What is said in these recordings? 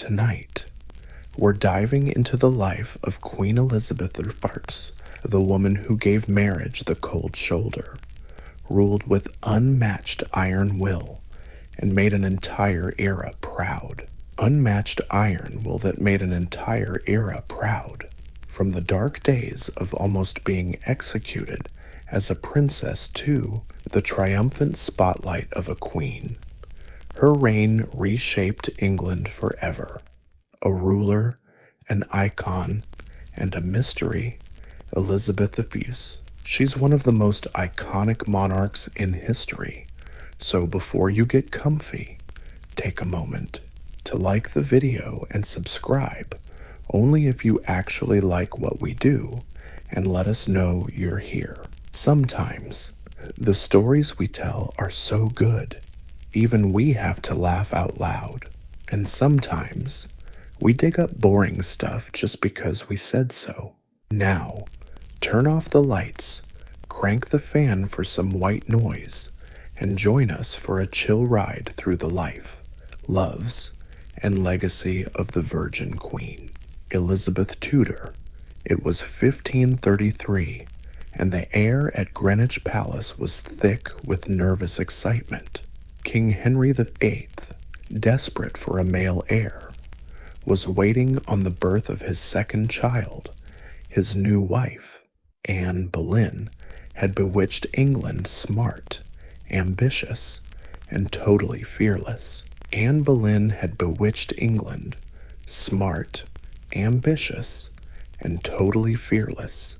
Tonight, we're diving into the life of Queen Elizabeth I, the woman who gave marriage the cold shoulder, ruled with unmatched iron will, and made an entire era proud. Unmatched iron will that made an entire era proud. From the dark days of almost being executed as a princess to the triumphant spotlight of a queen, her reign reshaped England forever. A ruler, an icon, and a mystery, Elizabeth I. She's one of the most iconic monarchs in history. So before you get comfy, take a moment to like the video and subscribe, only if you actually like what we do, and let us know you're here. Sometimes, the stories we tell are so good, even we have to laugh out loud. And sometimes, we dig up boring stuff just because we said so. Now, turn off the lights, crank the fan for some white noise, and join us for a chill ride through the life, loves, and legacy of the Virgin Queen, Elizabeth Tudor. It was 1533, and the air at Greenwich Palace was thick with nervous excitement. King Henry VIII, desperate for a male heir, was waiting on the birth of his second child. His new wife, Anne Boleyn, had bewitched England smart, ambitious, and totally fearless. Anne Boleyn had bewitched England smart, ambitious, and totally fearless.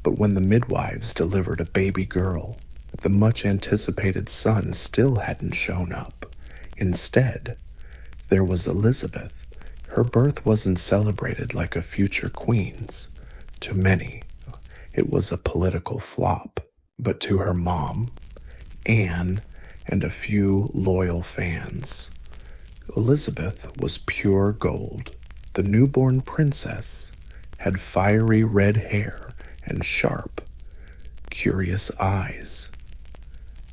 But when the midwives delivered a baby girl, the much-anticipated son still hadn't shown up. Instead, there was Elizabeth. Her birth wasn't celebrated like a future queen's. To many, it was a political flop. But to her mom, Anne, and a few loyal fans, Elizabeth was pure gold. The newborn princess had fiery red hair and sharp, curious eyes.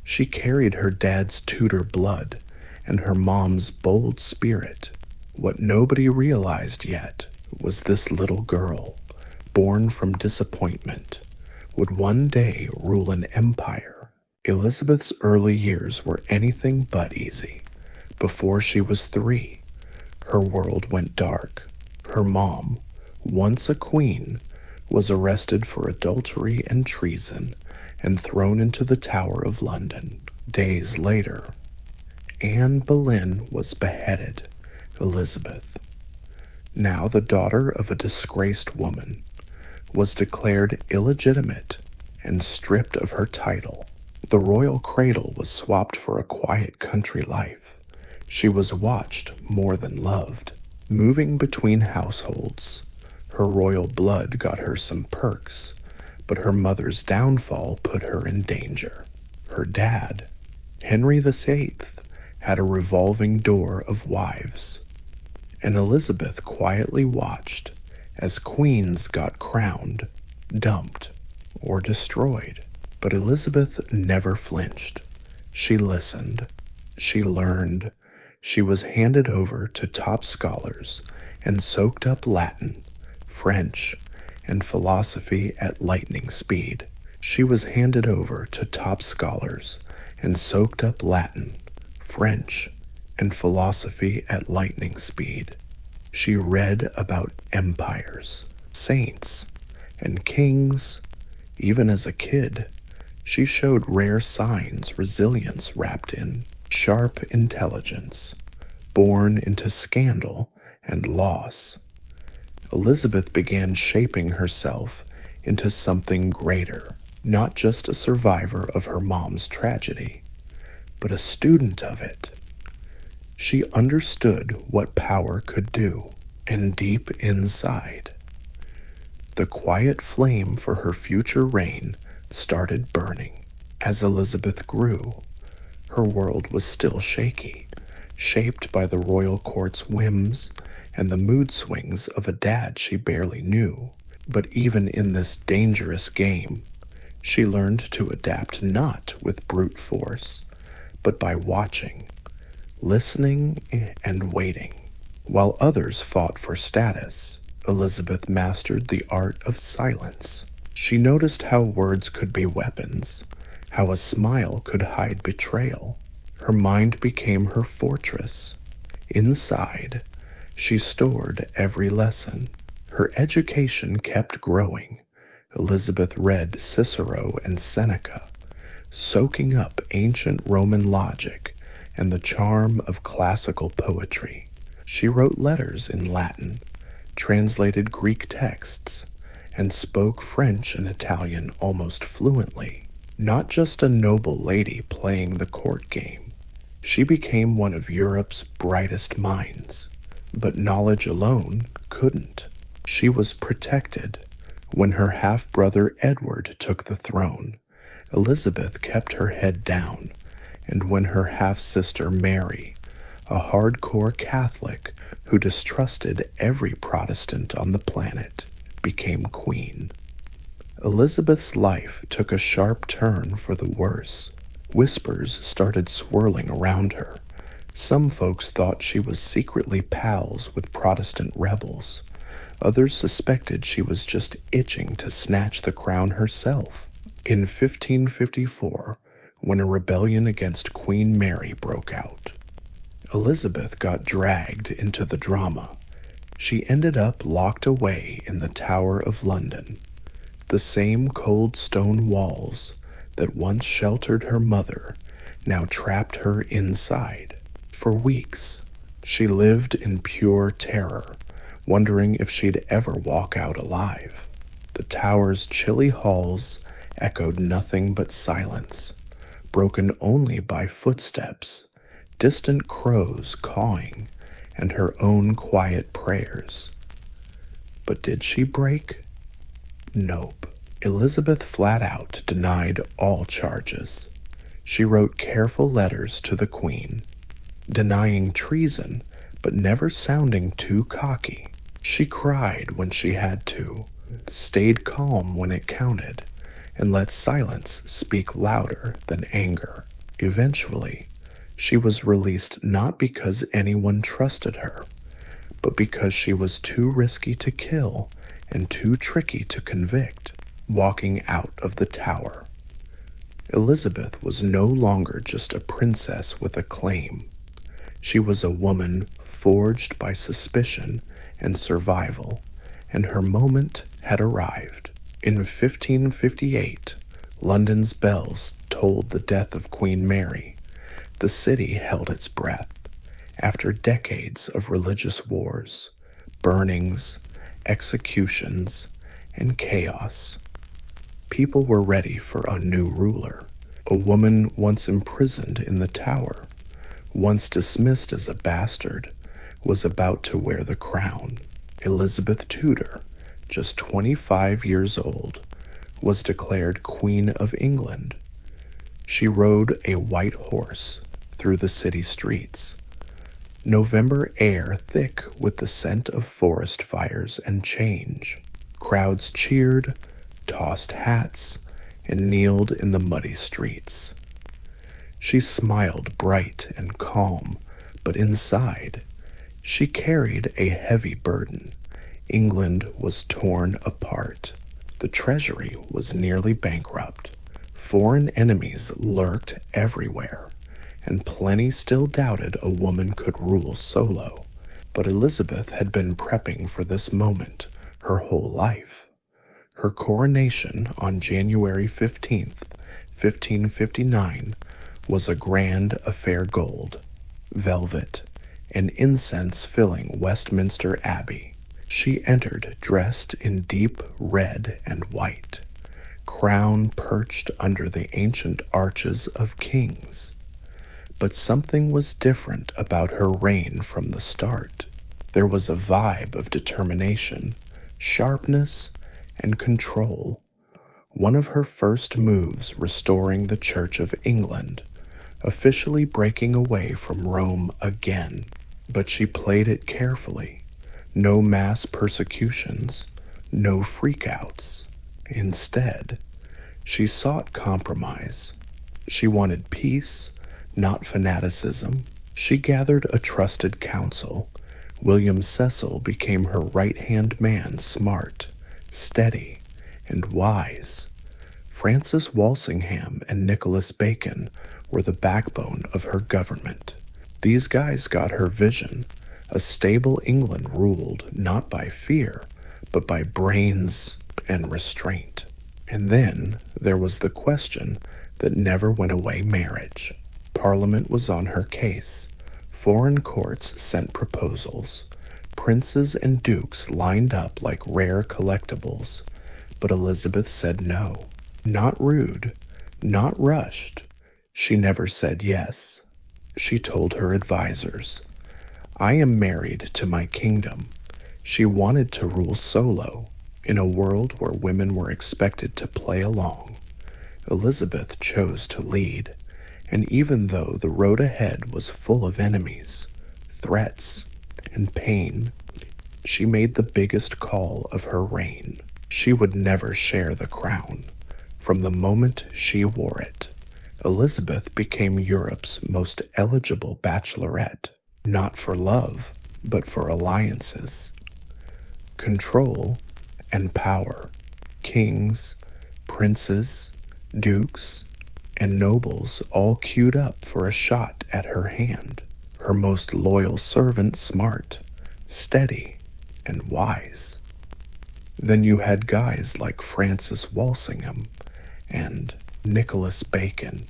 She carried her dad's Tudor blood and her mom's bold spirit. What nobody realized yet was this little girl, born from disappointment, would one day rule an empire. Elizabeth's early years were anything but easy. Before she was 3, her world went dark. Her mom, once a queen, was arrested for adultery and treason and thrown into the Tower of London. Days later, Anne Boleyn was beheaded. Elizabeth, now the daughter of a disgraced woman, was declared illegitimate and stripped of her title. The royal cradle was swapped for a quiet country life. She was watched more than loved. Moving between households, her royal blood got her some perks, but her mother's downfall put her in danger. Her dad, Henry VIII, had a revolving door of wives, and Elizabeth quietly watched as queens got crowned, dumped, or destroyed. But Elizabeth never flinched. She listened. She learned. She was handed over to top scholars and soaked up Latin, French, and philosophy at lightning speed. She was handed over to top scholars and soaked up Latin, French, and philosophy at lightning speed. She read about empires, saints, and kings. Even as a kid, she showed rare signs, resilience wrapped in sharp intelligence, born into scandal and loss. Elizabeth began shaping herself into something greater, not just a survivor of her mom's tragedy, but a student of it. She understood what power could do, and deep inside, the quiet flame for her future reign started burning. As Elizabeth grew, her world was still shaky, shaped by the royal court's whims and the mood swings of a dad she barely knew. But even in this dangerous game, she learned to adapt not with brute force, but by watching, listening, and waiting. While others fought for status, Elizabeth mastered the art of silence. She noticed how words could be weapons, how a smile could hide betrayal. Her mind became her fortress. Inside, she stored every lesson. Her education kept growing. Elizabeth read Cicero and Seneca, soaking up ancient Roman logic and the charm of classical poetry. She wrote letters in Latin, translated Greek texts, and spoke French and Italian almost fluently. Not just a noble lady playing the court game, she became one of Europe's brightest minds. But knowledge alone couldn't. She was protected. When her half-brother Edward took the throne, Elizabeth kept her head down, and when her half-sister Mary, a hardcore Catholic who distrusted every Protestant on the planet, became queen, Elizabeth's life took a sharp turn for the worse. Whispers started swirling around her. Some folks thought she was secretly pals with Protestant rebels. Others suspected she was just itching to snatch the crown herself. In 1554, when a rebellion against Queen Mary broke out, Elizabeth got dragged into the drama. She ended up locked away in the Tower of London. The same cold stone walls that once sheltered her mother now trapped her inside. For weeks, she lived in pure terror, wondering if she'd ever walk out alive. The tower's chilly halls echoed nothing but silence, broken only by footsteps, distant crows cawing, and her own quiet prayers. But did she break? Nope. Elizabeth flat out denied all charges. She wrote careful letters to the Queen, denying treason, but never sounding too cocky. She cried when she had to, stayed calm when it counted, and let silence speak louder than anger. Eventually, she was released not because anyone trusted her, but because she was too risky to kill and too tricky to convict. Walking out of the tower, Elizabeth was no longer just a princess with a claim. She was a woman forged by suspicion and survival, and her moment had arrived. In 1558, London's bells tolled the death of Queen Mary. The city held its breath. After decades of religious wars, burnings, executions, and chaos, people were ready for a new ruler. A woman once imprisoned in the tower, once dismissed as a bastard, was about to wear the crown. Elizabeth Tudor, just 25 years old, was declared Queen of England. She rode a white horse through the city streets, November air thick with the scent of forest fires and change. Crowds cheered, tossed hats, and kneeled in the muddy streets. She smiled bright and calm, but inside, she carried a heavy burden. England was torn apart. The treasury was nearly bankrupt. Foreign enemies lurked everywhere, and plenty still doubted a woman could rule solo. But Elizabeth had been prepping for this moment her whole life. Her coronation on January 15th, 1559, was a grand affair. Gold, velvet, and incense filling Westminster Abbey. She entered dressed in deep red and white, crown perched under the ancient arches of kings. But something was different about her reign from the start. There was a vibe of determination, sharpness, and control. One of her first moves restoring the Church of England, officially breaking away from Rome again. But she played it carefully. No mass persecutions, no freakouts. Instead, she sought compromise. She wanted peace, not fanaticism. She gathered a trusted council, William Cecil became her right-hand man, smart, steady, and wise. Francis Walsingham and Nicholas Bacon were the backbone of her government. These guys got her vision. A stable England ruled not by fear, but by brains and restraint. And then there was the question that never went away: marriage. Parliament was on her case. Foreign courts sent proposals. Princes and dukes lined up like rare collectibles. But Elizabeth said no. Not rude, not rushed. She never said yes. She told her advisors, "I am married to my kingdom." She wanted to rule solo, in a world where women were expected to play along. Elizabeth chose to lead, and even though the road ahead was full of enemies, threats, and pain, she made the biggest call of her reign. She would never share the crown. From the moment she wore it, Elizabeth became Europe's most eligible bachelorette, not for love, but for alliances. Control and power. Kings, princes, dukes, and nobles all queued up for a shot at her hand. Her most loyal servant, smart, steady, and wise. Then you had guys like Francis Walsingham and Nicholas Bacon,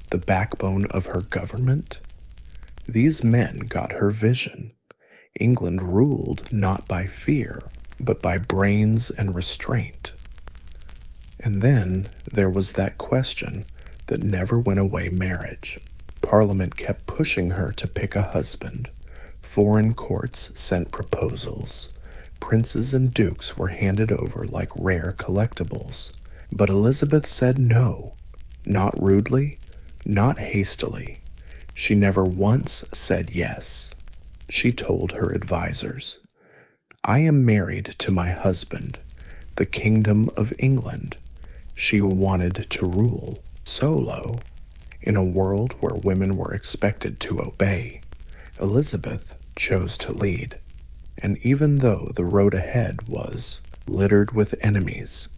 the backbone of her government. These men got her vision. England ruled not by fear, but by brains and restraint. And then there was that question that never went away: marriage. Parliament kept pushing her to pick a husband. Foreign courts sent proposals. Princes and dukes were handed over like rare collectibles. But Elizabeth said no, not rudely, not hastily. She never once said yes. She told her advisors, "I am married to my husband, the Kingdom of England." She wanted to rule solo in a world where women were expected to obey. Elizabeth chose to lead, and even though the road ahead was littered with enemies,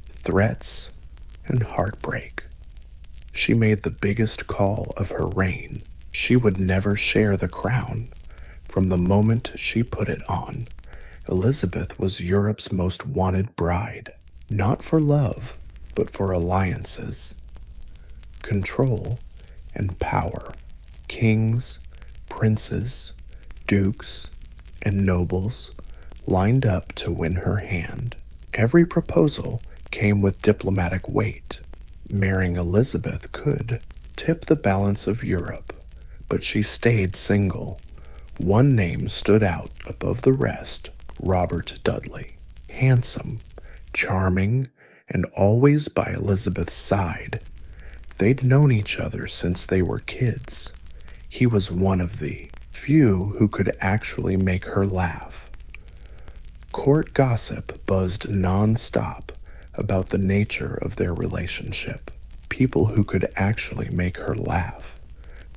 threats, and heartbreak, she made the biggest call of her reign. She would never share the crown. From the moment she put it on, Elizabeth was Europe's most wanted bride, not for love, but for alliances. Control and power. Kings, princes, dukes, and nobles lined up to win her hand. Every proposal came with diplomatic weight. Marrying Elizabeth could tip the balance of Europe, but she stayed single. One name stood out above the rest: Robert Dudley. Handsome, charming, and always by Elizabeth's side. They'd known each other since they were kids. He was one of the few who could actually make her laugh. Court gossip buzzed non-stop about the nature of their relationship. People who could actually make her laugh.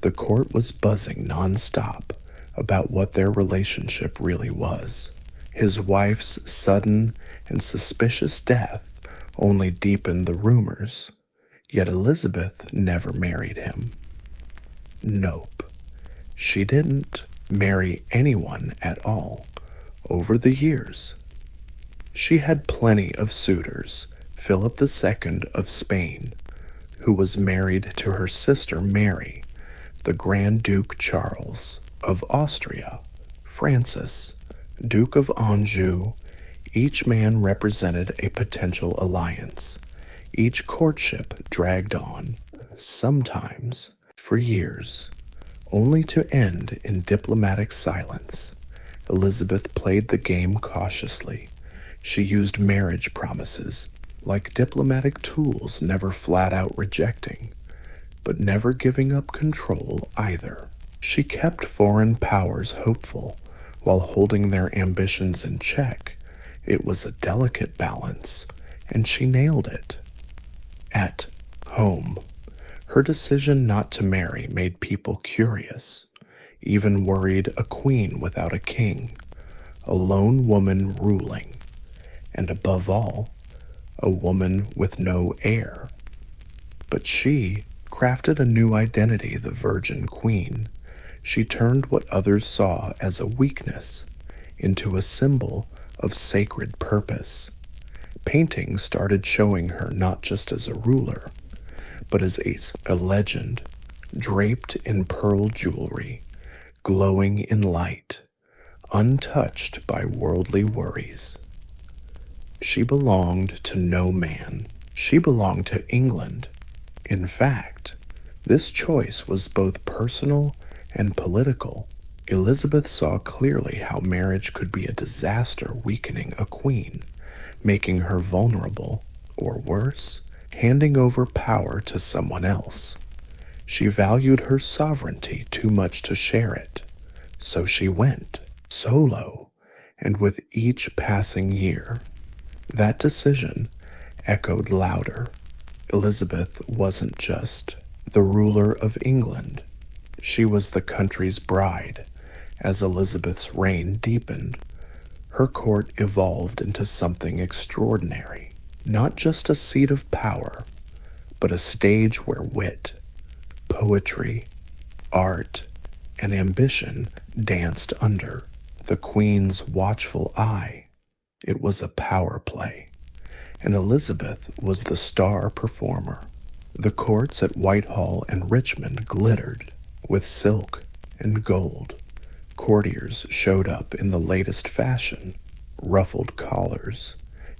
The court was buzzing non-stop about what their relationship really was. His wife's sudden and suspicious death only deepened the rumors, yet Elizabeth never married him. Nope, she didn't marry anyone at all over the years. She had plenty of suitors. Philip II of Spain, who was married to her sister Mary, the Grand Duke Charles of Austria, Francis, Duke of Anjou. Each man represented a potential alliance. Each courtship dragged on, sometimes for years, only to end in diplomatic silence. Elizabeth played the game cautiously. She used marriage promises like diplomatic tools, never flat out rejecting, but never giving up control either. She kept foreign powers hopeful while holding their ambitions in check. It was a delicate balance, and she nailed it. At home, her decision not to marry made people curious. even worried a queen without a king, a lone woman ruling, and above all, a woman with no heir. But she crafted a new identity, the Virgin Queen. She turned what others saw as a weakness into a symbol of sacred purpose. Paintings started showing her not just as a ruler, but as a legend, draped in pearl jewelry, glowing in light, untouched by worldly worries. She belonged to no man. She belonged to England. In fact, this choice was both personal and political. Elizabeth saw clearly how marriage could be a disaster, weakening a queen, making her vulnerable, or worse, handing over power to someone else. She valued her sovereignty too much to share it, so she went solo, and with each passing year, that decision echoed louder. Elizabeth wasn't just the ruler of England. She was the country's bride. As Elizabeth's reign deepened, her court evolved into something extraordinary. Not just a seat of power, but a stage where wit, poetry, art, and ambition danced under the Queen's watchful eye. It was a power play, and Elizabeth was the star performer. The courts at Whitehall and Richmond glittered with silk and gold. Courtiers showed up in the latest fashion, ruffled collars,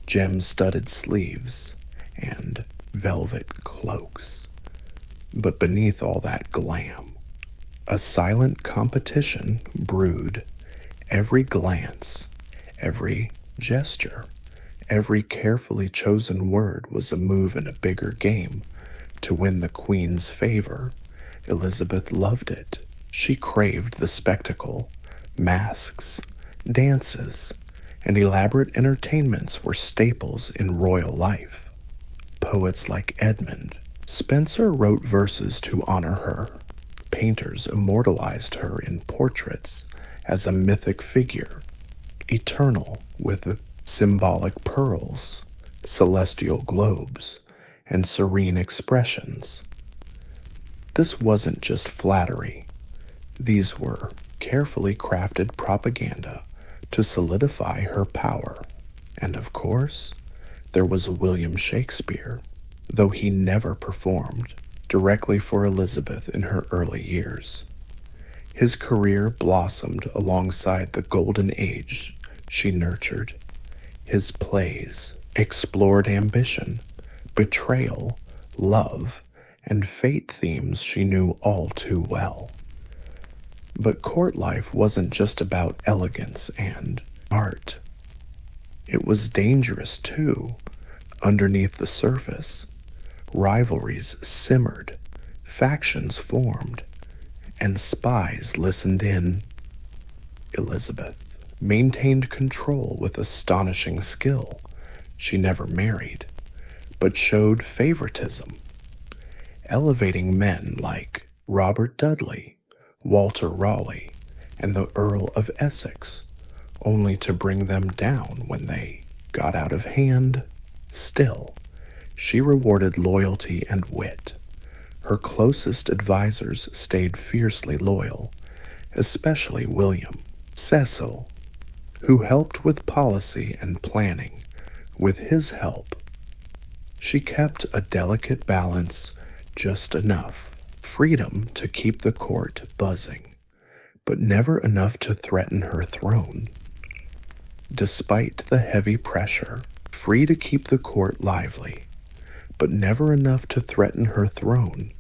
gem-studded sleeves, and velvet cloaks. But beneath all that glam, a silent competition brewed. Every glance, every gesture, every carefully chosen word was a move in a bigger game to win the Queen's favor. Elizabeth loved it. She craved the spectacle. Masks, dances, and elaborate entertainments were staples in royal life. Poets like Edmund Spenser wrote verses to honor her. Painters immortalized her in portraits as a mythic figure, eternal with symbolic pearls, celestial globes, and serene expressions. This wasn't just flattery. These were carefully crafted propaganda to solidify her power. And of course, there was William Shakespeare, though he never performed directly for Elizabeth in her early years. His career blossomed alongside the golden age she nurtured. His plays explored ambition, betrayal, love, and fate, themes she knew all too well. But court life wasn't just about elegance and art. It was dangerous too. Underneath the surface, rivalries simmered, factions formed, and spies listened in. Elizabeth maintained control with astonishing skill. She never married, but showed favoritism, elevating men like Robert Dudley, Walter Raleigh, and the Earl of Essex, only to bring them down when they got out of hand. Still, she rewarded loyalty and wit. Her closest advisors stayed fiercely loyal, especially William. Cecil, who helped with policy and planning. With his help, she kept a delicate balance, just enough freedom to keep the court buzzing, but never enough to threaten her throne. Despite the heavy pressure, free to keep the court lively, but never enough to threaten her throne.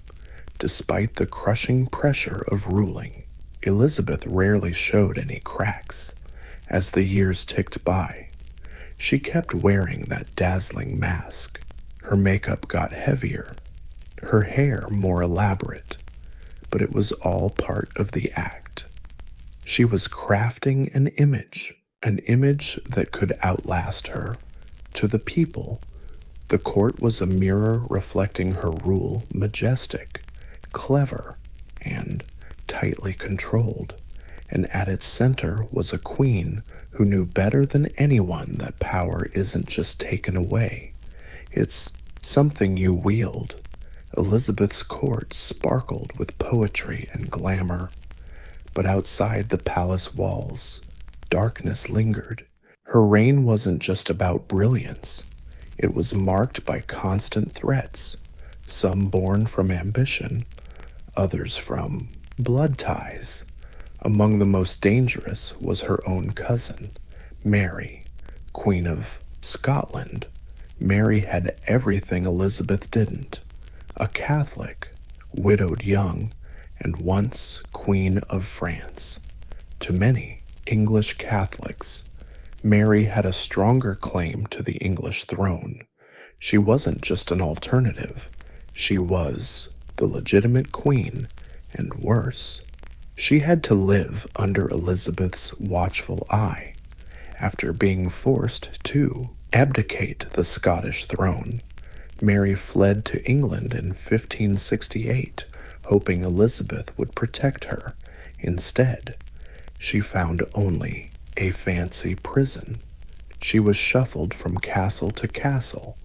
Despite the crushing pressure of ruling, Elizabeth rarely showed any cracks. As the years ticked by, she kept wearing that dazzling mask. Her makeup got heavier, her hair more elaborate, but it was all part of the act. She was crafting an image that could outlast her. To the people, the court was a mirror reflecting her rule, majestic, clever, and tightly controlled. and at its center was a queen who knew better than anyone that power isn't just taken away. It's something you wield. Elizabeth's court sparkled with poetry and glamour, but outside the palace walls, darkness lingered. Her reign wasn't just about brilliance. It was marked by constant threats, some born from ambition, others from blood ties. Among the most dangerous was her own cousin, Mary, Queen of Scotland. Mary had everything Elizabeth didn't: a Catholic, widowed young, and once Queen of France. To many English Catholics, Mary had a stronger claim to the English throne. She wasn't just an alternative. She was the legitimate queen, and worse, she had to live under Elizabeth's watchful eye after being forced to abdicate the Scottish throne. Mary fled to England in 1568, hoping Elizabeth would protect her. Instead, she found only a fancy prison. She was shuffled from castle to castle,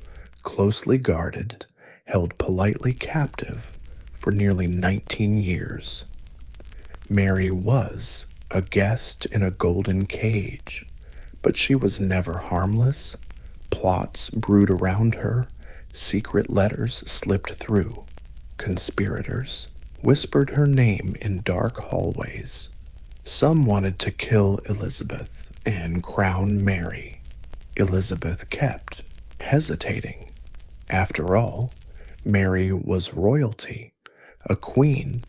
closely guarded, held politely captive for nearly 19 years. Mary was a guest in a golden cage, but she was never harmless. Plots brewed around her, secret letters slipped through. Conspirators whispered her name in dark hallways. Some wanted to kill Elizabeth and crown Mary. Elizabeth kept hesitating. After all, Mary was royalty, a queen,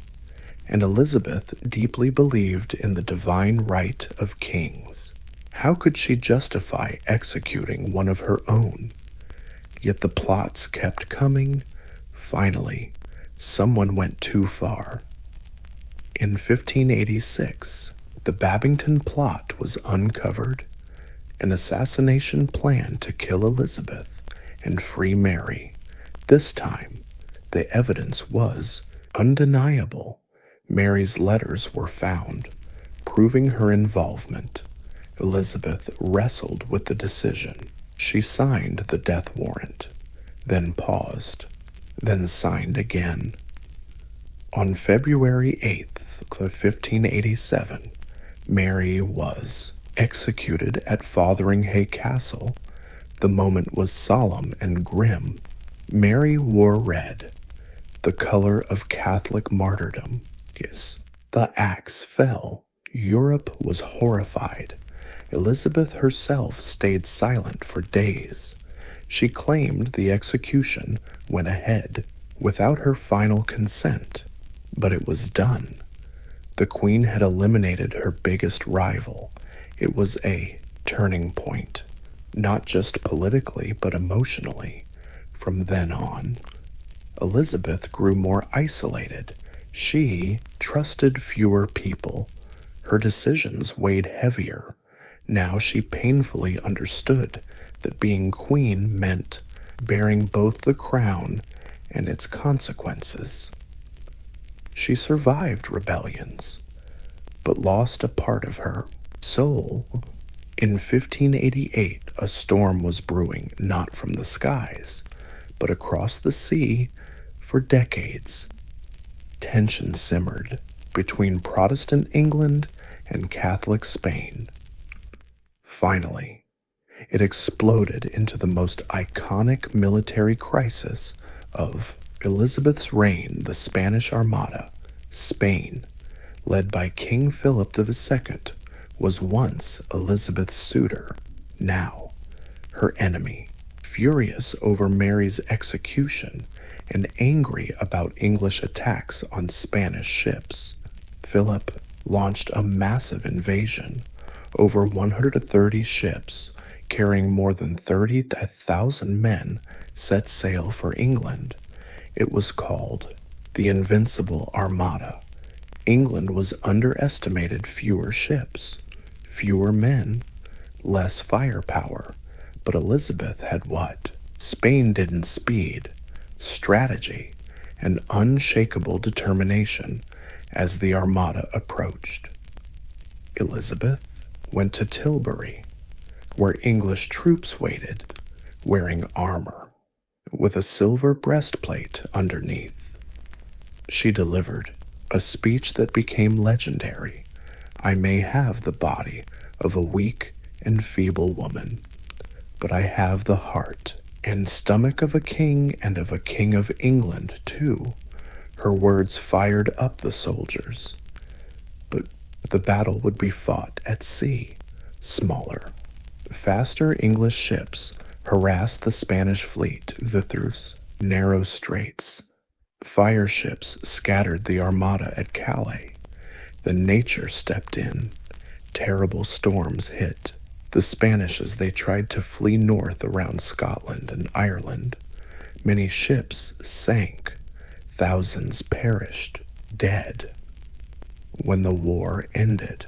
and Elizabeth deeply believed in the divine right of kings. How could she justify executing one of her own? Yet the plots kept coming. Finally, someone went too far. In 1586, the Babington plot was uncovered, an assassination plan to kill Elizabeth and free Mary. This time, the evidence was undeniable. Mary's letters were found, proving her involvement. Elizabeth wrestled with the decision. She signed the death warrant, then paused, then signed again. On February 8th of 1587, Mary was executed at Fotheringhay Castle. The moment was solemn and grim. Mary wore red, the color of Catholic martyrdom. Yes, the axe fell. Europe was horrified. Elizabeth herself stayed silent for days. She claimed the execution went ahead without her final consent, but it was done. The Queen had eliminated her biggest rival. It was a turning point, not just politically, but emotionally. From then on, Elizabeth grew more isolated. She trusted fewer people. Her decisions weighed heavier. Now she painfully understood that being queen meant bearing both the crown and its consequences. She survived rebellions, but lost a part of her soul. In 1588, a storm was brewing, not from the skies, but across the sea. For decades, tension simmered between Protestant England and Catholic Spain. Finally, it exploded into the most iconic military crisis of Elizabeth's reign, the Spanish Armada. Spain, led by King Philip II, was once Elizabeth's suitor, now her enemy. Furious over Mary's execution and angry about English attacks on Spanish ships, Philip launched a massive invasion. Over 130 ships, carrying more than 30,000 men, set sail for England. It was called the Invincible Armada. England was underestimated: fewer ships, fewer men, less firepower. But Elizabeth had what? Spain didn't: speed, strategy, and unshakable determination as the Armada approached. Elizabeth went to Tilbury, where English troops waited, wearing armor, with a silver breastplate underneath. She delivered a speech that became legendary. I may have the body of a weak and feeble woman, but I have the heart and stomach of a king, and of a king of England, too. Her words fired up the soldiers. But the battle would be fought at sea. Smaller, faster English ships harassed the Spanish fleet through narrow straits. Fire ships scattered the armada at Calais. Then nature stepped in. Terrible storms hit the Spanish as they tried to flee north around Scotland and Ireland. Many ships sank. Thousands perished, dead. When the war ended,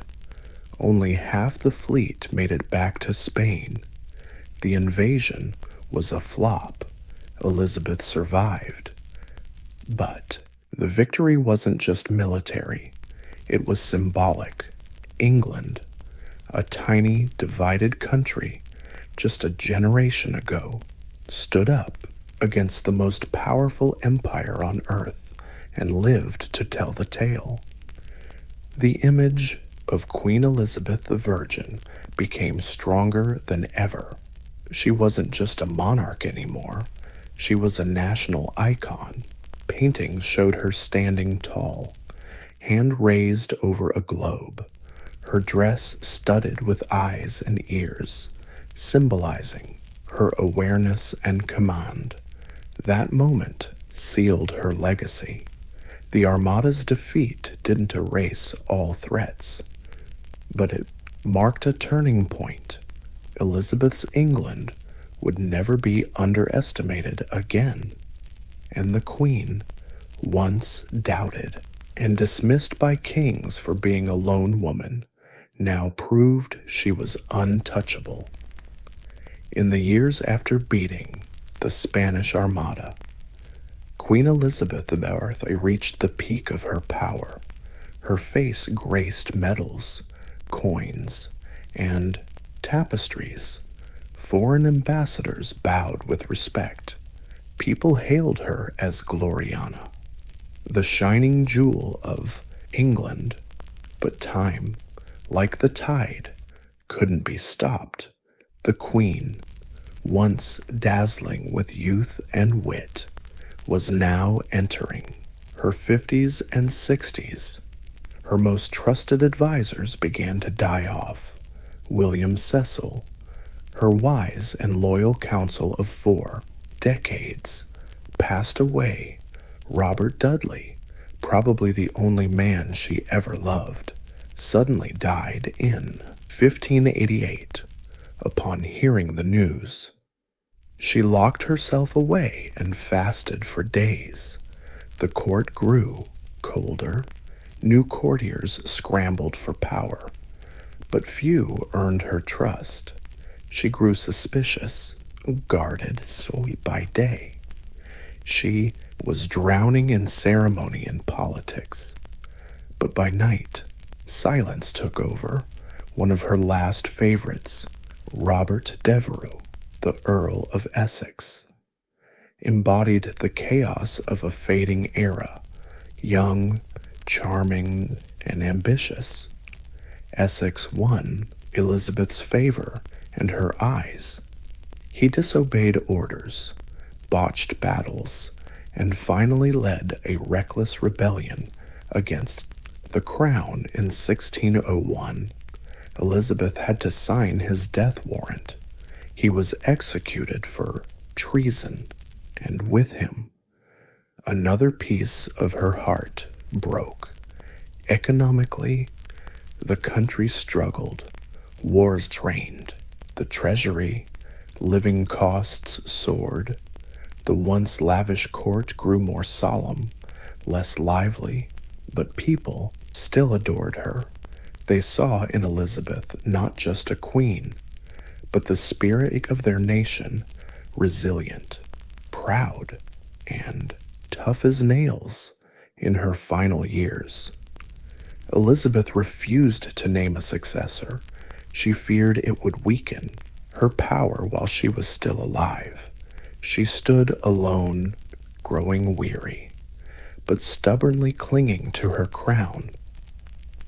only half the fleet made it back to Spain. The invasion was a flop. Elizabeth survived. But the victory wasn't just military. It was symbolic. England, a tiny, divided country just a generation ago, stood up against the most powerful empire on earth and lived to tell the tale. The image of Queen Elizabeth the Virgin became stronger than ever. She wasn't just a monarch anymore. She was a national icon. Paintings showed her standing tall, hand raised over a globe, her dress studded with eyes and ears, symbolizing her awareness and command. That moment sealed her legacy. The Armada's defeat didn't erase all threats, but it marked a turning point. Elizabeth's England would never be underestimated again, and the Queen, once doubted and dismissed by kings for being a lone woman, now proved she was untouchable. In the years after beating the Spanish Armada, Queen Elizabeth reached the peak of her power. Her face graced medals, coins, and tapestries. Foreign ambassadors bowed with respect. People hailed her as Gloriana, the shining jewel of England. But time, like the tide, couldn't be stopped. The Queen, once dazzling with youth and wit, was now entering her 50s and 60s. Her most trusted advisors began to die off. William Cecil, her wise and loyal counsel of 4 decades, passed away. Robert Dudley, probably the only man she ever loved, suddenly died in 1588 upon hearing the news. She locked herself away and fasted for days. The court grew colder. New courtiers scrambled for power, but few earned her trust. She grew suspicious, guarded by day. She was drowning in ceremony and politics. But by night, silence took over. One of her last favorites, Robert Devereux, the Earl of Essex, embodied the chaos of a fading era, young, charming, and ambitious. Essex won Elizabeth's favor and her eyes. He disobeyed orders, botched battles, and finally led a reckless rebellion against the crown in 1601. Elizabeth had to sign his death warrant. He was executed for treason, and with him, another piece of her heart broke. Economically, the country struggled. Wars drained the treasury. Living costs soared. The once lavish court grew more solemn, less lively, but people still adored her. They saw in Elizabeth not just a queen, but the spirit of their nation, resilient, proud, and tough as nails in her final years. Elizabeth refused to name a successor. She feared it would weaken her power while she was still alive. She stood alone, growing weary, but stubbornly clinging to her crown.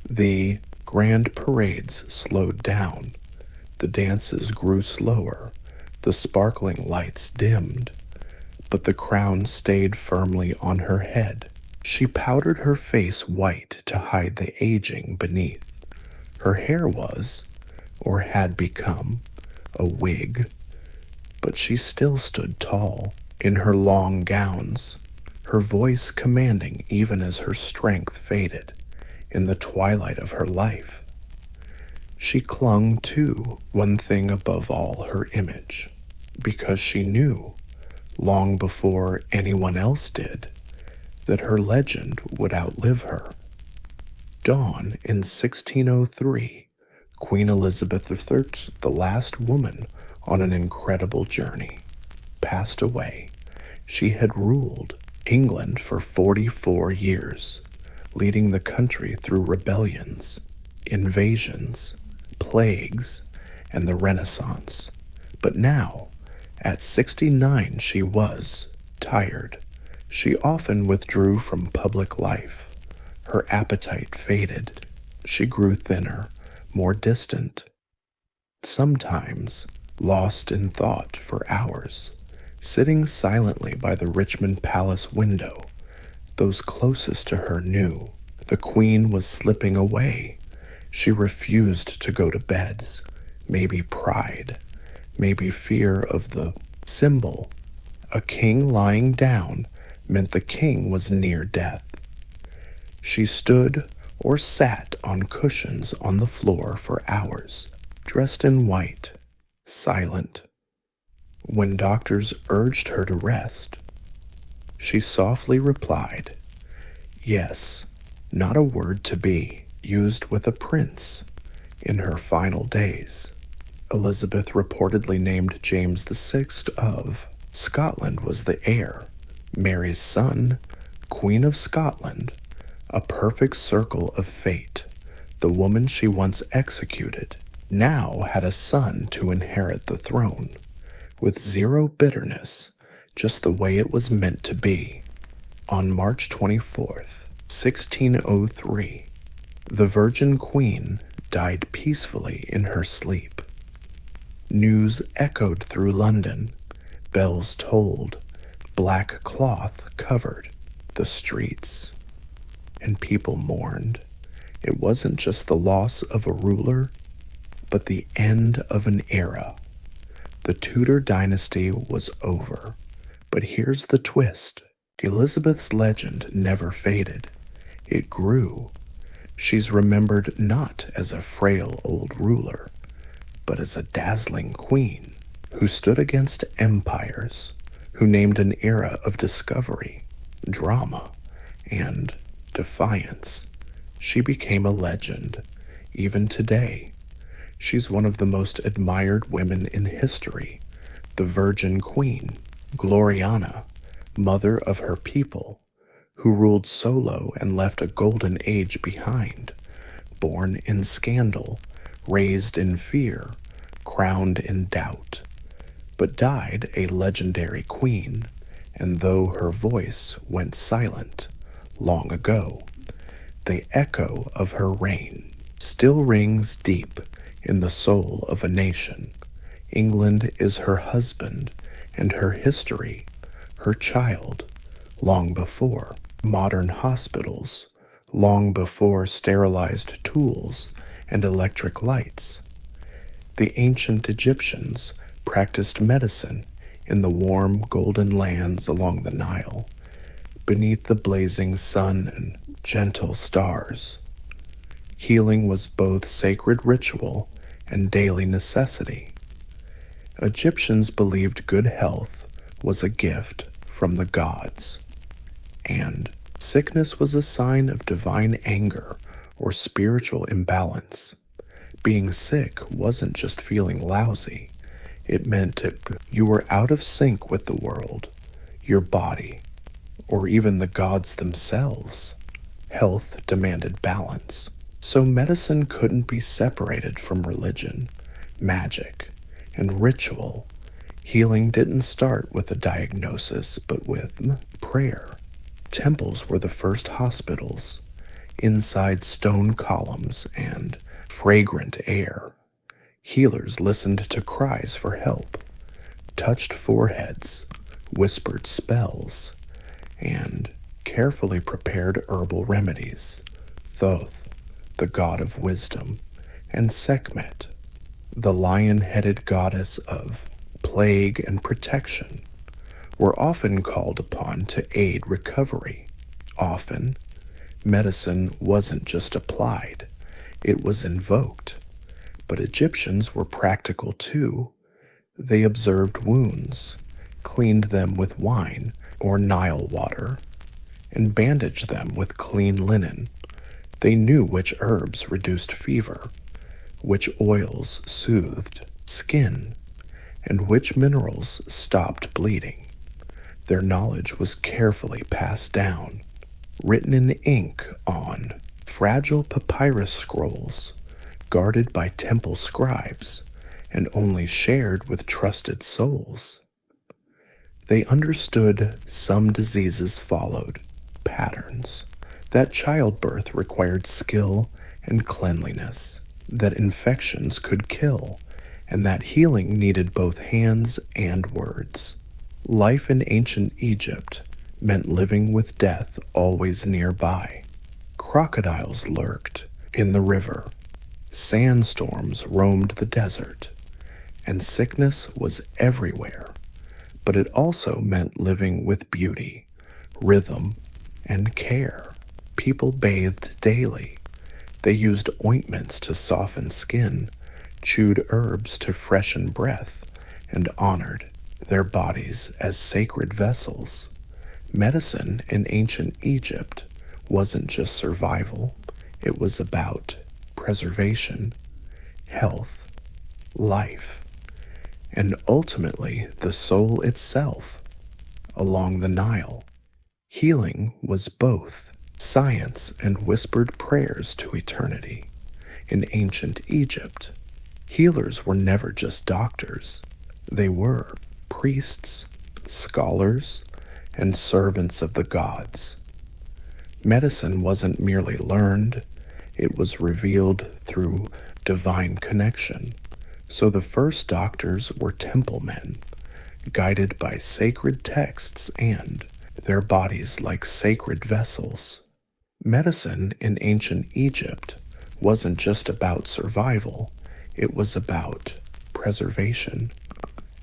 The grand parades slowed down. The dances grew slower. The sparkling lights dimmed. But the crown stayed firmly on her head. She powdered her face white to hide the aging beneath. Her hair was, or had become, a wig, but she still stood tall in her long gowns, her voice commanding even as her strength faded in the twilight of her life. She clung to one thing above all, her image, because she knew, long before anyone else did, that her legend would outlive her. Dawn in 1603, Queen Elizabeth III, the last woman on an incredible journey, passed away. She had ruled England for 44 years, leading the country through rebellions, invasions, plagues, and the Renaissance. But now, at 69, she was tired. She often withdrew from public life. Her appetite faded. She grew thinner, more distant, sometimes lost in thought for hours, sitting silently by the Richmond Palace window. Those closest to her knew the Queen was slipping away. She refused to go to bed. Maybe pride, maybe fear of the symbol. A king lying down meant the king was near death. She stood or sat on cushions on the floor for hours, dressed in white, silent. When doctors urged her to rest, she softly replied, "Yes, not a word to be used with a prince." In her final days, Elizabeth reportedly named James VI of Scotland was the heir, Mary's son, Queen of Scotland, a perfect circle of fate. The woman she once executed now had a son to inherit the throne, with zero bitterness, just the way it was meant to be. On March 24th, 1603, the Virgin Queen died peacefully in her sleep. News echoed through London. Bells tolled. Black cloth covered the streets, and people mourned. It wasn't just the loss of a ruler, but the end of an era. The Tudor dynasty was over. But here's the twist. Elizabeth's legend never faded. It grew. She's remembered not as a frail old ruler, but as a dazzling queen who stood against empires, who named an era of discovery, drama, and defiance. She became a legend. Even today, she's one of the most admired women in history, the Virgin Queen, Gloriana, mother of her people, who ruled solo and left a golden age behind, born in scandal, raised in fear, crowned in doubt, but died a legendary queen. And though her voice went silent long ago, the echo of her reign still rings deep in the soul of a nation. England is her husband and her history, her child, long before modern hospitals, long before sterilized tools and electric lights. The ancient Egyptians practiced medicine in the warm golden lands along the Nile, beneath the blazing sun and gentle stars. Healing was both sacred ritual and daily necessity. Egyptians believed good health was a gift from the gods, and sickness was a sign of divine anger or spiritual imbalance. Being sick wasn't just feeling lousy. It meant you were out of sync with the world, your body, or even the gods themselves. Health demanded balance. So medicine couldn't be separated from religion, magic, and ritual. Healing didn't start with a diagnosis, but with prayer. Temples were the first hospitals, inside stone columns and fragrant air. Healers listened to cries for help, touched foreheads, whispered spells, and carefully prepared herbal remedies. Thoth, the god of wisdom, and Sekhmet, the lion-headed goddess of plague and protection, were often called upon to aid recovery. Often, medicine wasn't just applied, it was invoked. But Egyptians were practical too. They observed wounds, cleaned them with wine or Nile water, and bandaged them with clean linen. They knew which herbs reduced fever, which oils soothed skin, and which minerals stopped bleeding. Their knowledge was carefully passed down, written in ink on fragile papyrus scrolls, guarded by temple scribes, and only shared with trusted souls. They understood some diseases followed patterns, that childbirth required skill and cleanliness, that infections could kill, and that healing needed both hands and words. Life in ancient Egypt meant living with death always nearby. Crocodiles lurked in the river, sandstorms roamed the desert, and sickness was everywhere. But it also meant living with beauty, rhythm, and care. People bathed daily. They used ointments to soften skin, chewed herbs to freshen breath, and honored their bodies as sacred vessels. Medicine in ancient Egypt wasn't just survival, it was about preservation, health, life, and ultimately the soul itself. Along the Nile, healing was both science and whispered prayers to eternity. In ancient Egypt, healers were never just doctors. They were priests, scholars, and servants of the gods. Medicine wasn't merely learned, it was revealed through divine connection. So the first doctors were temple men, guided by sacred texts and their bodies like sacred vessels. Medicine in ancient Egypt wasn't just about survival, it was about preservation,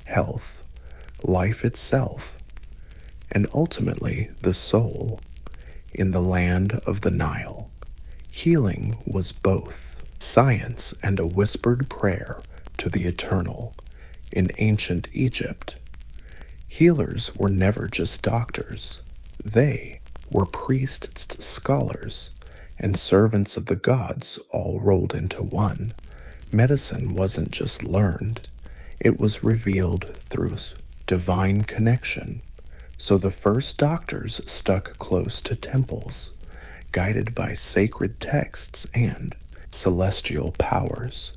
health, life itself, and ultimately the soul. In the land of the Nile, healing was both science and a whispered prayer to the eternal. In ancient Egypt, healers were never just doctors. They were priests, scholars, and servants of the gods all rolled into one. Medicine wasn't just learned, it was revealed through divine connection. So the first doctors stuck close to temples, guided by sacred texts and celestial powers.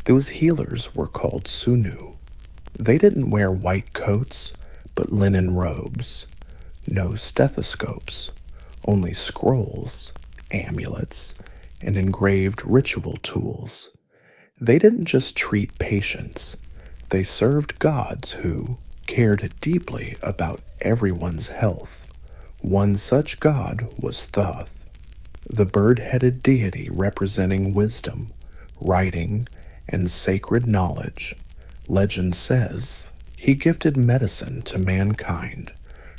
Those healers were called Sunu. They didn't wear white coats, but linen robes. No stethoscopes, only scrolls, amulets, and engraved ritual tools. They didn't just treat patients, they served gods who cared deeply about everyone's health. One such god was Thoth, the bird-headed deity representing wisdom, writing, and sacred knowledge. Legend says he gifted medicine to mankind,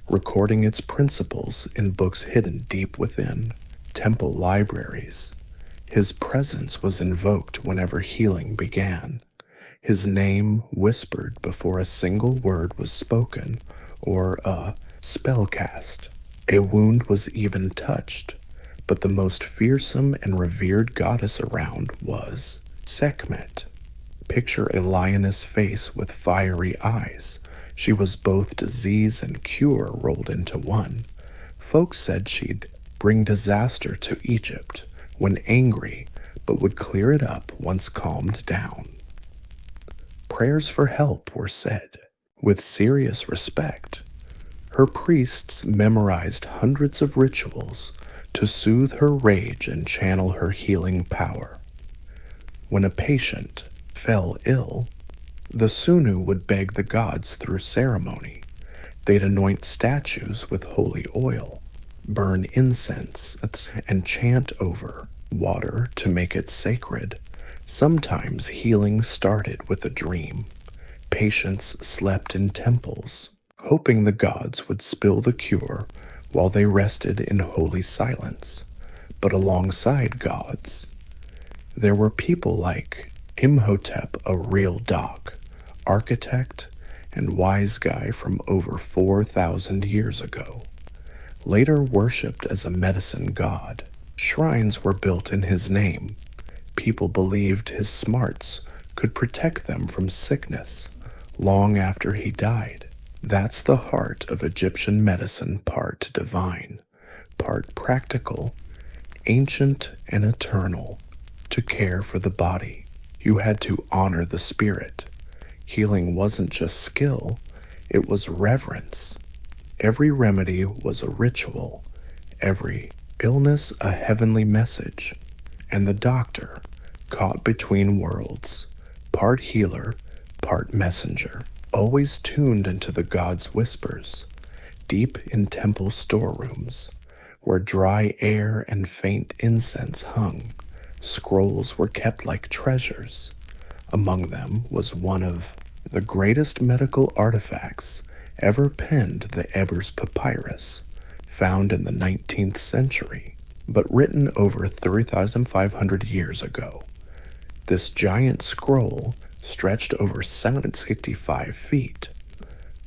recording its principles in books hidden deep within temple libraries. His presence was invoked whenever healing began. His name whispered before a single word was spoken or a spell cast. A wound was even touched, but the most fearsome and revered goddess around was Sekhmet. Picture a lioness face with fiery eyes. She was both disease and cure rolled into one. Folks said she'd bring disaster to Egypt when angry, but would clear it up once calmed down. Prayers for help were said with serious respect. Her priests memorized hundreds of rituals to soothe her rage and channel her healing power. When a patient fell ill, the Sunu would beg the gods through ceremony. They'd anoint statues with holy oil, burn incense, and chant over water to make it sacred. Sometimes healing started with a dream. Patients slept in temples, hoping the gods would spill the cure while they rested in holy silence. But alongside gods, there were people like Imhotep, a real doc, architect, and wise guy from over 4,000 years ago. Later worshipped as a medicine god, shrines were built in his name. People believed his smarts could protect them from sickness long after he died. That's the heart of Egyptian medicine, part divine, part practical, ancient and eternal. To care for the body, you had to honor the spirit. Healing wasn't just skill, it was reverence. Every remedy was a ritual, every illness a heavenly message. And the doctor, caught between worlds, part healer, part messenger, always tuned into the gods' whispers, deep in temple storerooms, where dry air and faint incense hung. Scrolls were kept like treasures. Among them was one of the greatest medical artifacts ever penned, the Ebers Papyrus, found in the 19th century, but written over 3,500 years ago. This giant scroll stretched over 765 feet,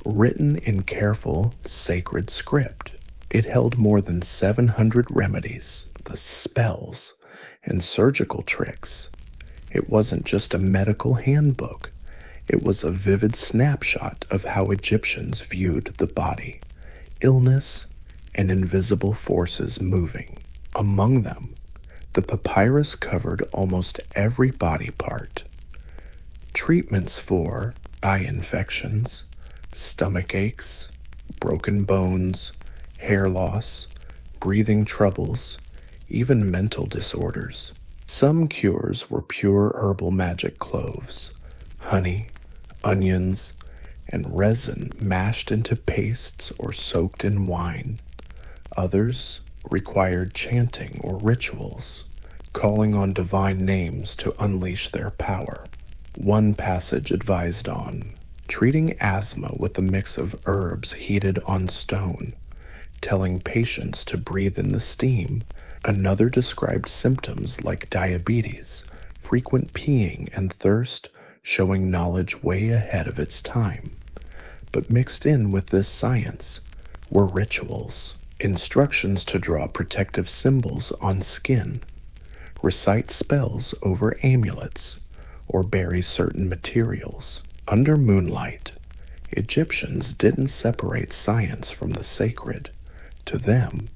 written in careful, sacred script. It held more than 700 remedies, the spells, and surgical tricks. It wasn't just a medical handbook. It was a vivid snapshot of how Egyptians viewed the body, illness, and invisible forces moving. Among them, the papyrus covered almost every body part. Treatments for eye infections, stomach aches, broken bones, hair loss, breathing troubles, even mental disorders. Some cures were pure herbal magic cloves, honey, onions, and resin mashed into pastes or soaked in wine. Others required chanting or rituals, calling on divine names to unleash their power. One passage advised on treating asthma with a mix of herbs heated on stone, telling patients to breathe in the steam. Another described symptoms like diabetes, frequent peeing, and thirst, showing knowledge way ahead of its time. But mixed in with this science were rituals, instructions to draw protective symbols on skin, recite spells over amulets, or bury certain materials. Under moonlight, Egyptians didn't separate science from the sacred. To them,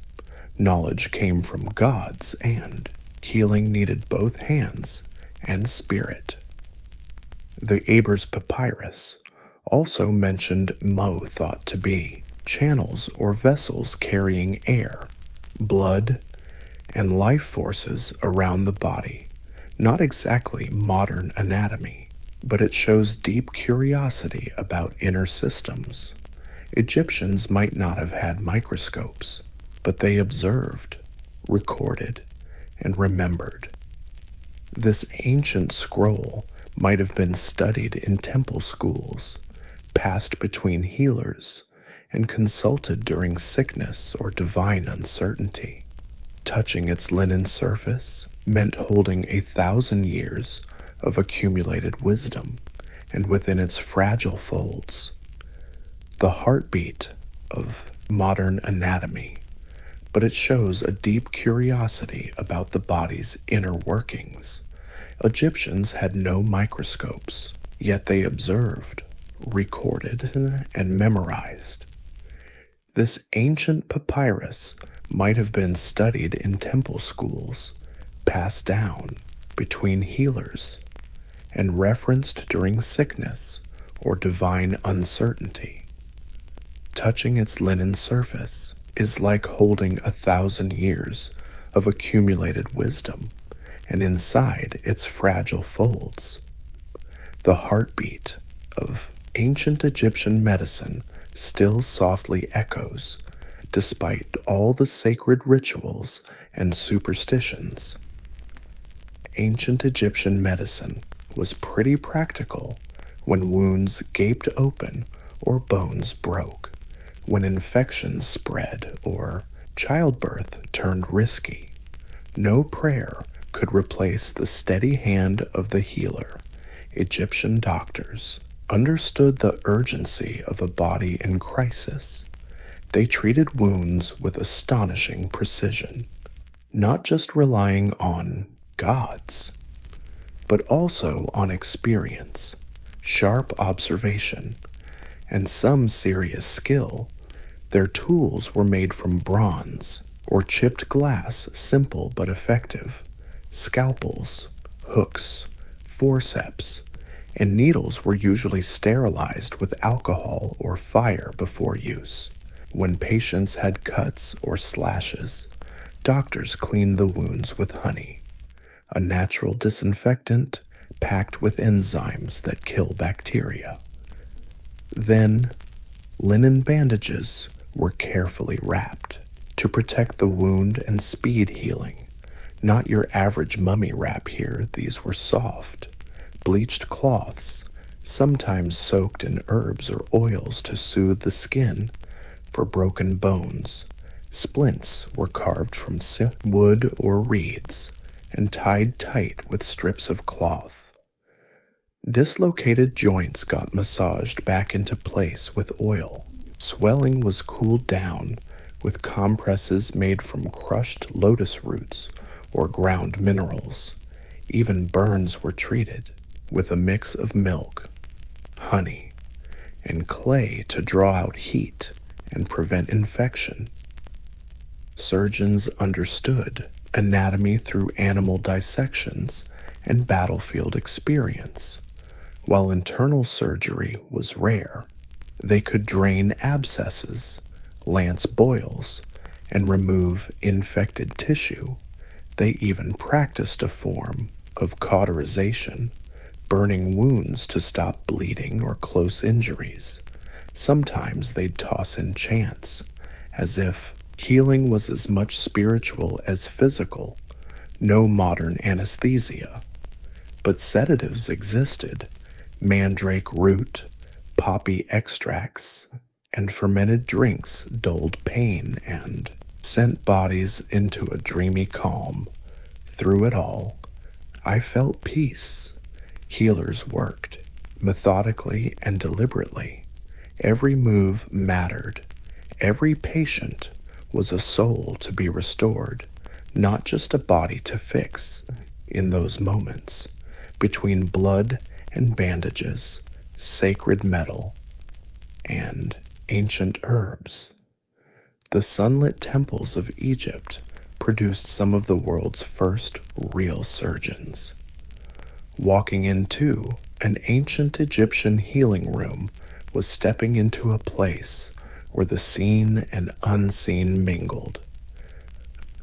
knowledge came from gods, and healing needed both hands and spirit. The Ebers Papyrus also mentioned Mo thought to be channels or vessels carrying air, blood, and life forces around the body. Not exactly modern anatomy, but it shows deep curiosity about inner systems. Egyptians might not have had microscopes, but they observed, recorded, and remembered. This ancient scroll might have been studied in temple schools, passed between healers, and consulted during sickness or divine uncertainty. Touching its linen surface meant holding 1,000 years of accumulated wisdom, and within its fragile folds, the heartbeat of modern anatomy. But it shows a deep curiosity about the body's inner workings. Egyptians had no microscopes, yet they observed, recorded, and memorized. This ancient papyrus might have been studied in temple schools, passed down between healers, and referenced during sickness or divine uncertainty. Touching its linen surface is like holding 1,000 years of accumulated wisdom, and inside its fragile folds, the heartbeat of ancient Egyptian medicine still softly echoes, despite all the sacred rituals and superstitions. Ancient Egyptian medicine was pretty practical when wounds gaped open or bones broke, when infections spread or childbirth turned risky. No prayer could replace the steady hand of the healer. Egyptian doctors understood the urgency of a body in crisis. They treated wounds with astonishing precision, not just relying on gods, but also on experience, sharp observation, and some serious skill. Their tools were made from bronze or chipped glass, simple but effective. Scalpels, hooks, forceps, and needles were usually sterilized with alcohol or fire before use. When patients had cuts or slashes, doctors cleaned the wounds with honey, a natural disinfectant packed with enzymes that kill bacteria. Then, linen bandages were carefully wrapped to protect the wound and speed healing. Not your average mummy wrap here, these were soft, bleached cloths, sometimes soaked in herbs or oils to soothe the skin. For broken bones, splints were carved from wood or reeds and tied tight with strips of cloth. Dislocated joints got massaged back into place with oil. Swelling was cooled down with compresses made from crushed lotus roots or ground minerals. Even burns were treated with a mix of milk, honey, and clay to draw out heat and prevent infection. Surgeons understood anatomy through animal dissections and battlefield experience. While internal surgery was rare, they could drain abscesses, lance boils, and remove infected tissue. They even practiced a form of cauterization, burning wounds to stop bleeding or close injuries. Sometimes they'd toss in chants, as if healing was as much spiritual as physical. No modern anesthesia, but sedatives existed. Mandrake root, poppy extracts, and fermented drinks dulled pain and sent bodies into a dreamy calm. Through it all, I felt peace. Healers worked, methodically and deliberately. Every move mattered. Every patient was a soul to be restored, not just a body to fix. In those moments, between blood and bandages, sacred metal, and ancient herbs, the sunlit temples of Egypt produced some of the world's first real surgeons. Walking into an ancient Egyptian healing room was stepping into a place where the seen and unseen mingled.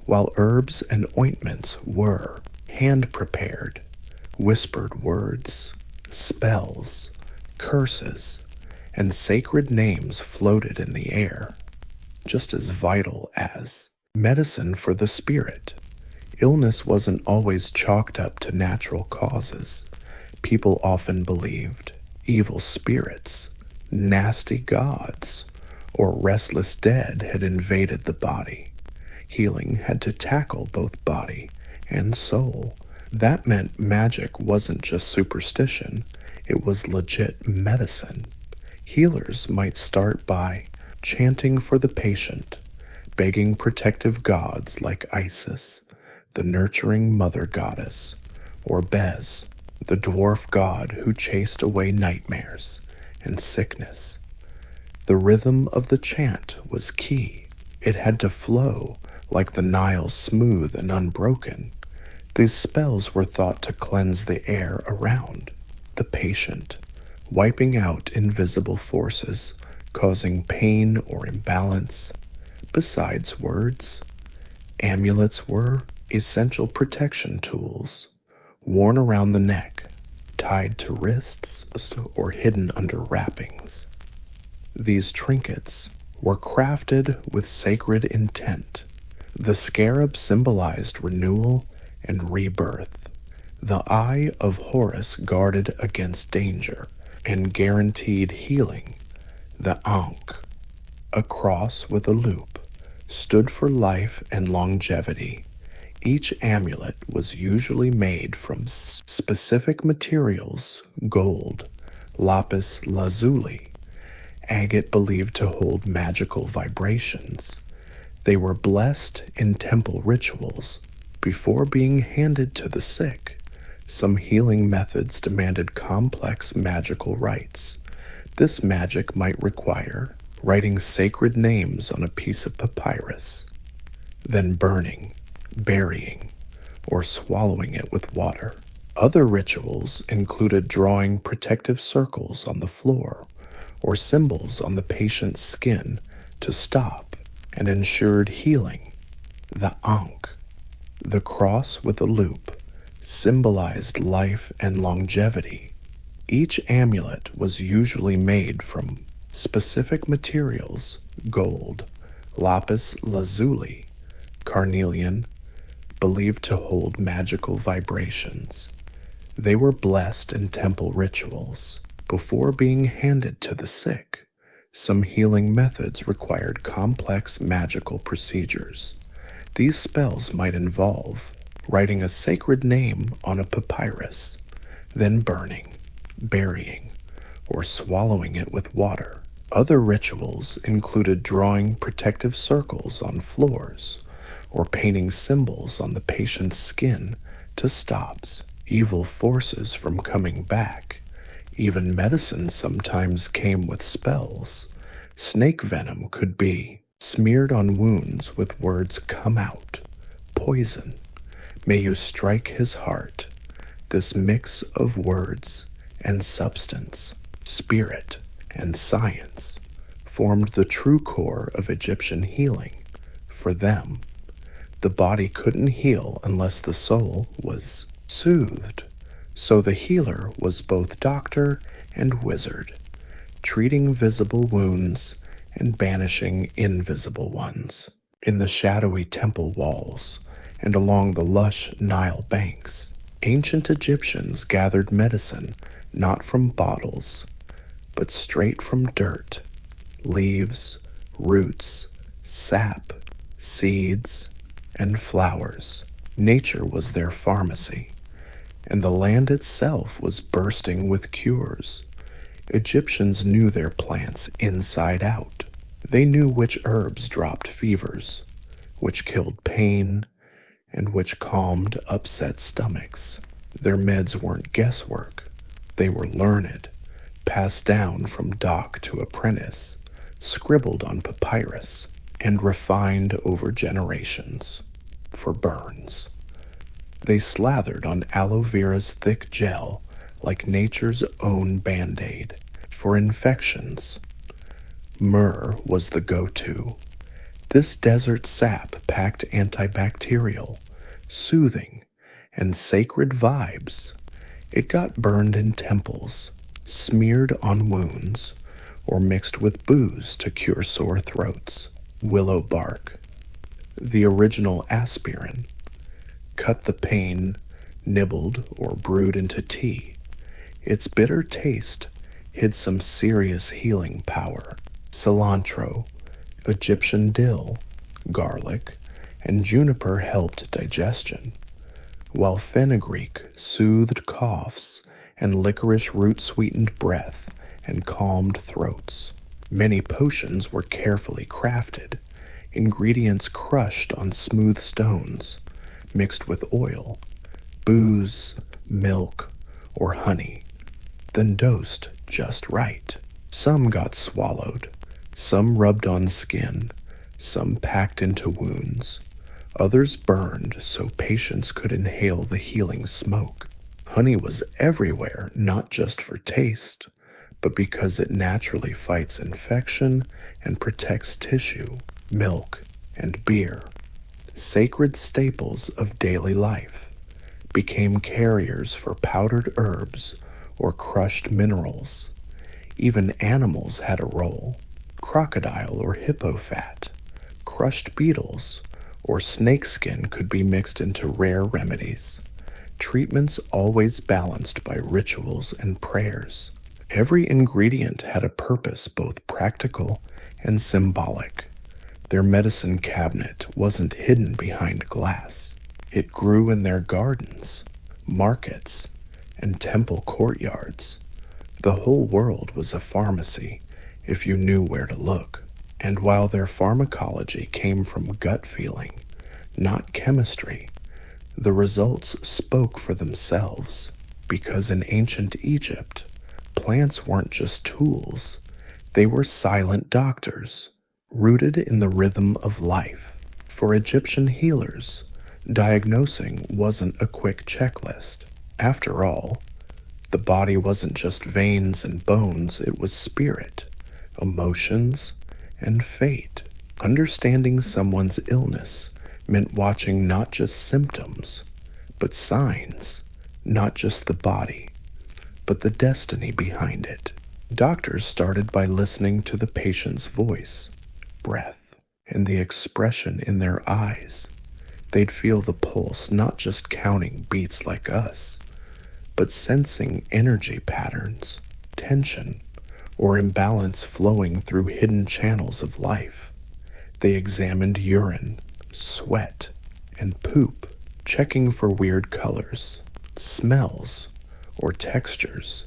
While herbs and ointments were hand-prepared, whispered words, spells, curses, and sacred names floated in the air, just as vital as medicine for the spirit. Illness wasn't always chalked up to natural causes. People often believed evil spirits, nasty gods, or restless dead had invaded the body. Healing had to tackle both body and soul. That meant magic wasn't just superstition, it was legit medicine. Healers might start by chanting for the patient, begging protective gods like Isis, the nurturing mother goddess, or Bez, the dwarf god who chased away nightmares and sickness. The rhythm of the chant was key. It had to flow like the Nile smooth and unbroken. These spells were thought to cleanse the air around the patient, wiping out invisible forces, causing pain or imbalance. Besides words, amulets were essential protection tools, worn around the neck, tied to wrists, or hidden under wrappings. These trinkets were crafted with sacred intent. The scarab symbolized renewal and rebirth. The eye of Horus guarded against danger and guaranteed healing. The Ankh, a cross with a loop, stood for life and longevity. Each amulet was usually made from specific materials: gold, lapis lazuli, agate believed to hold magical vibrations. They were blessed in temple rituals before being handed to the sick. Some healing methods demanded complex magical rites. This magic might require writing sacred names on a piece of papyrus, then burning, burying, or swallowing it with water. Other rituals included drawing protective circles on the floor or symbols on the patient's skin to stop and ensured healing. The Ankh, the cross with a loop, symbolized life and longevity. Each amulet was usually made from specific materials: gold, lapis lazuli, carnelian, believed to hold magical vibrations. They were blessed in temple rituals before being handed to the sick. Some healing methods required complex magical procedures. These spells might involve writing a sacred name on a papyrus, then burning, burying, or swallowing it with water. Other rituals included drawing protective circles on floors or painting symbols on the patient's skin to stop evil forces from coming back. Even medicine sometimes came with spells. Snake venom could be smeared on wounds with words "come out," poison, "may you strike his heart." This mix of words and substance, spirit and science, formed the true core of Egyptian healing. For them, the body couldn't heal unless the soul was soothed, so the healer was both doctor and wizard, treating visible wounds and banishing invisible ones. In the shadowy temple walls and along the lush Nile banks, ancient Egyptians gathered medicine not from bottles, but straight from dirt, leaves, roots, sap, seeds, and flowers. Nature was their pharmacy, and the land itself was bursting with cures. Egyptians knew their plants inside out. They knew which herbs dropped fevers, which killed pain, and which calmed upset stomachs. Their meds weren't guesswork. They were learned, passed down from doc to apprentice, scribbled on papyrus, and refined over generations. For burns, they slathered on aloe vera's thick gel like nature's own Band-Aid. For infections, myrrh was the go-to. This desert sap packed antibacterial, soothing, and sacred vibes. It got burned in temples, smeared on wounds, or mixed with booze to cure sore throats. Willow bark, the original aspirin, cut the pain, nibbled or brewed into tea. Its bitter taste hid some serious healing power. Cilantro, Egyptian dill, garlic, and juniper helped digestion, while fenugreek soothed coughs and licorice root sweetened breath and calmed throats. Many potions were carefully crafted, ingredients crushed on smooth stones, mixed with oil, booze, milk, or honey, then dosed just right. Some got swallowed, some rubbed on skin, some packed into wounds. Others burned so patients could inhale the healing smoke. Honey was everywhere, not just for taste, but because it naturally fights infection and protects tissue, milk, and beer. Sacred staples of daily life became carriers for powdered herbs or crushed minerals. Even animals had a role. Crocodile or hippo fat, crushed beetles, or snakeskin could be mixed into rare remedies. Treatments always balanced by rituals and prayers. Every ingredient had a purpose, both practical and symbolic. Their medicine cabinet wasn't hidden behind glass. It grew in their gardens, markets, and temple courtyards. The whole world was a pharmacy if you knew where to look. And while their pharmacology came from gut feeling, not chemistry, the results spoke for themselves. Because in ancient Egypt, plants weren't just tools, they were silent doctors, rooted in the rhythm of life. For Egyptian healers, diagnosing wasn't a quick checklist. After all, the body wasn't just veins and bones, it was spirit, emotions, and fate. Understanding someone's illness meant watching not just symptoms, but signs, not just the body, but the destiny behind it. Doctors started by listening to the patient's voice, breath, and the expression in their eyes. They'd feel the pulse, not just counting beats like us, but sensing energy patterns, tension, or imbalance flowing through hidden channels of life. They examined urine, sweat, and poop, checking for weird colors, smells, or textures.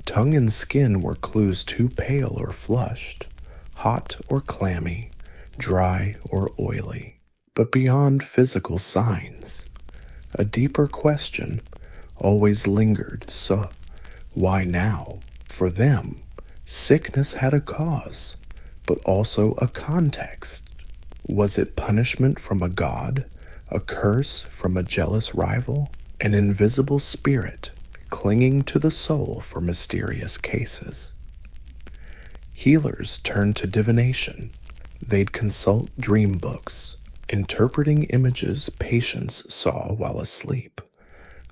Tongue and skin were clues too pale or flushed, hot or clammy, dry or oily. But beyond physical signs, a deeper question always lingered. So, why now? For them, sickness had a cause, but also a context. Was it punishment from a god, a curse from a jealous rival, an invisible spirit clinging to the soul for mysterious cases? Healers turned to divination. They'd consult dream books, interpreting images patients saw while asleep.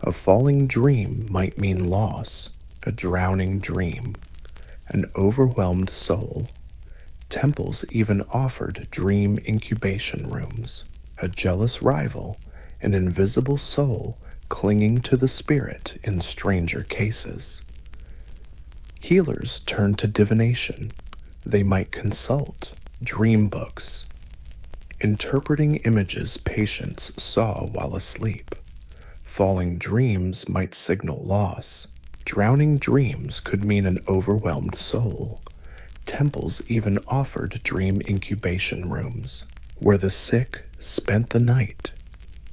A falling dream might mean loss, a drowning dream, an overwhelmed soul. Temples even offered dream incubation rooms, a jealous rival, an invisible soul clinging to the spirit in stranger cases. Healers turned to divination. They might consult dream books, interpreting images patients saw while asleep. Falling dreams might signal loss. Drowning dreams could mean an overwhelmed soul. Temples even offered dream incubation rooms, where the sick spent the night,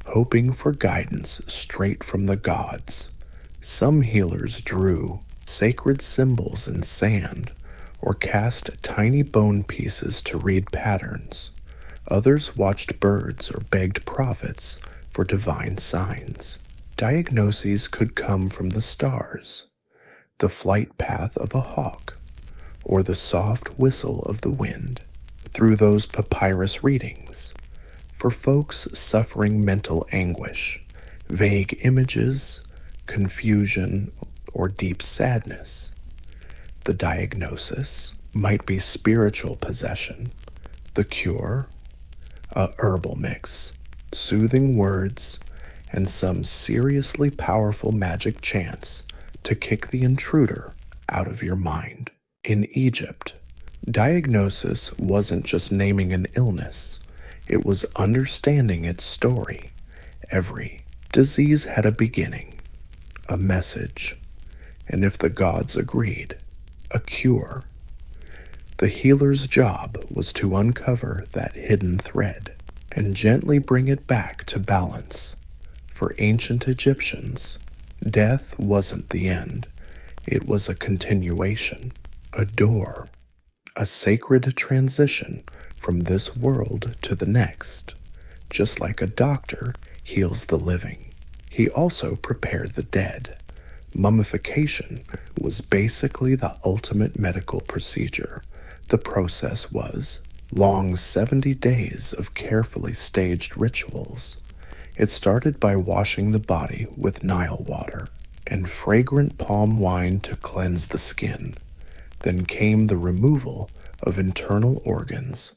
hoping for guidance straight from the gods. Some healers drew sacred symbols in sand or cast tiny bone pieces to read patterns. Others watched birds or begged prophets for divine signs. Diagnoses could come from the stars, the flight path of a hawk, or the soft whistle of the wind. Through those papyrus readings, for folks suffering mental anguish, vague images, confusion, or deep sadness, the diagnosis might be spiritual possession, the cure, a herbal mix, soothing words, and some seriously powerful magic chants to kick the intruder out of your mind. In Egypt, diagnosis wasn't just naming an illness, it was understanding its story. Every disease had a beginning, a message, and if the gods agreed, a cure. The healer's job was to uncover that hidden thread and gently bring it back to balance. For ancient Egyptians, death wasn't the end. It was a continuation, a door, a sacred transition from this world to the next. just like a doctor heals the living. He also prepared the dead. Mummification was basically the ultimate medical procedure. The process was long 70 days of carefully staged rituals. It started by washing the body with Nile water and fragrant palm wine to cleanse the skin. Then came the removal of internal organs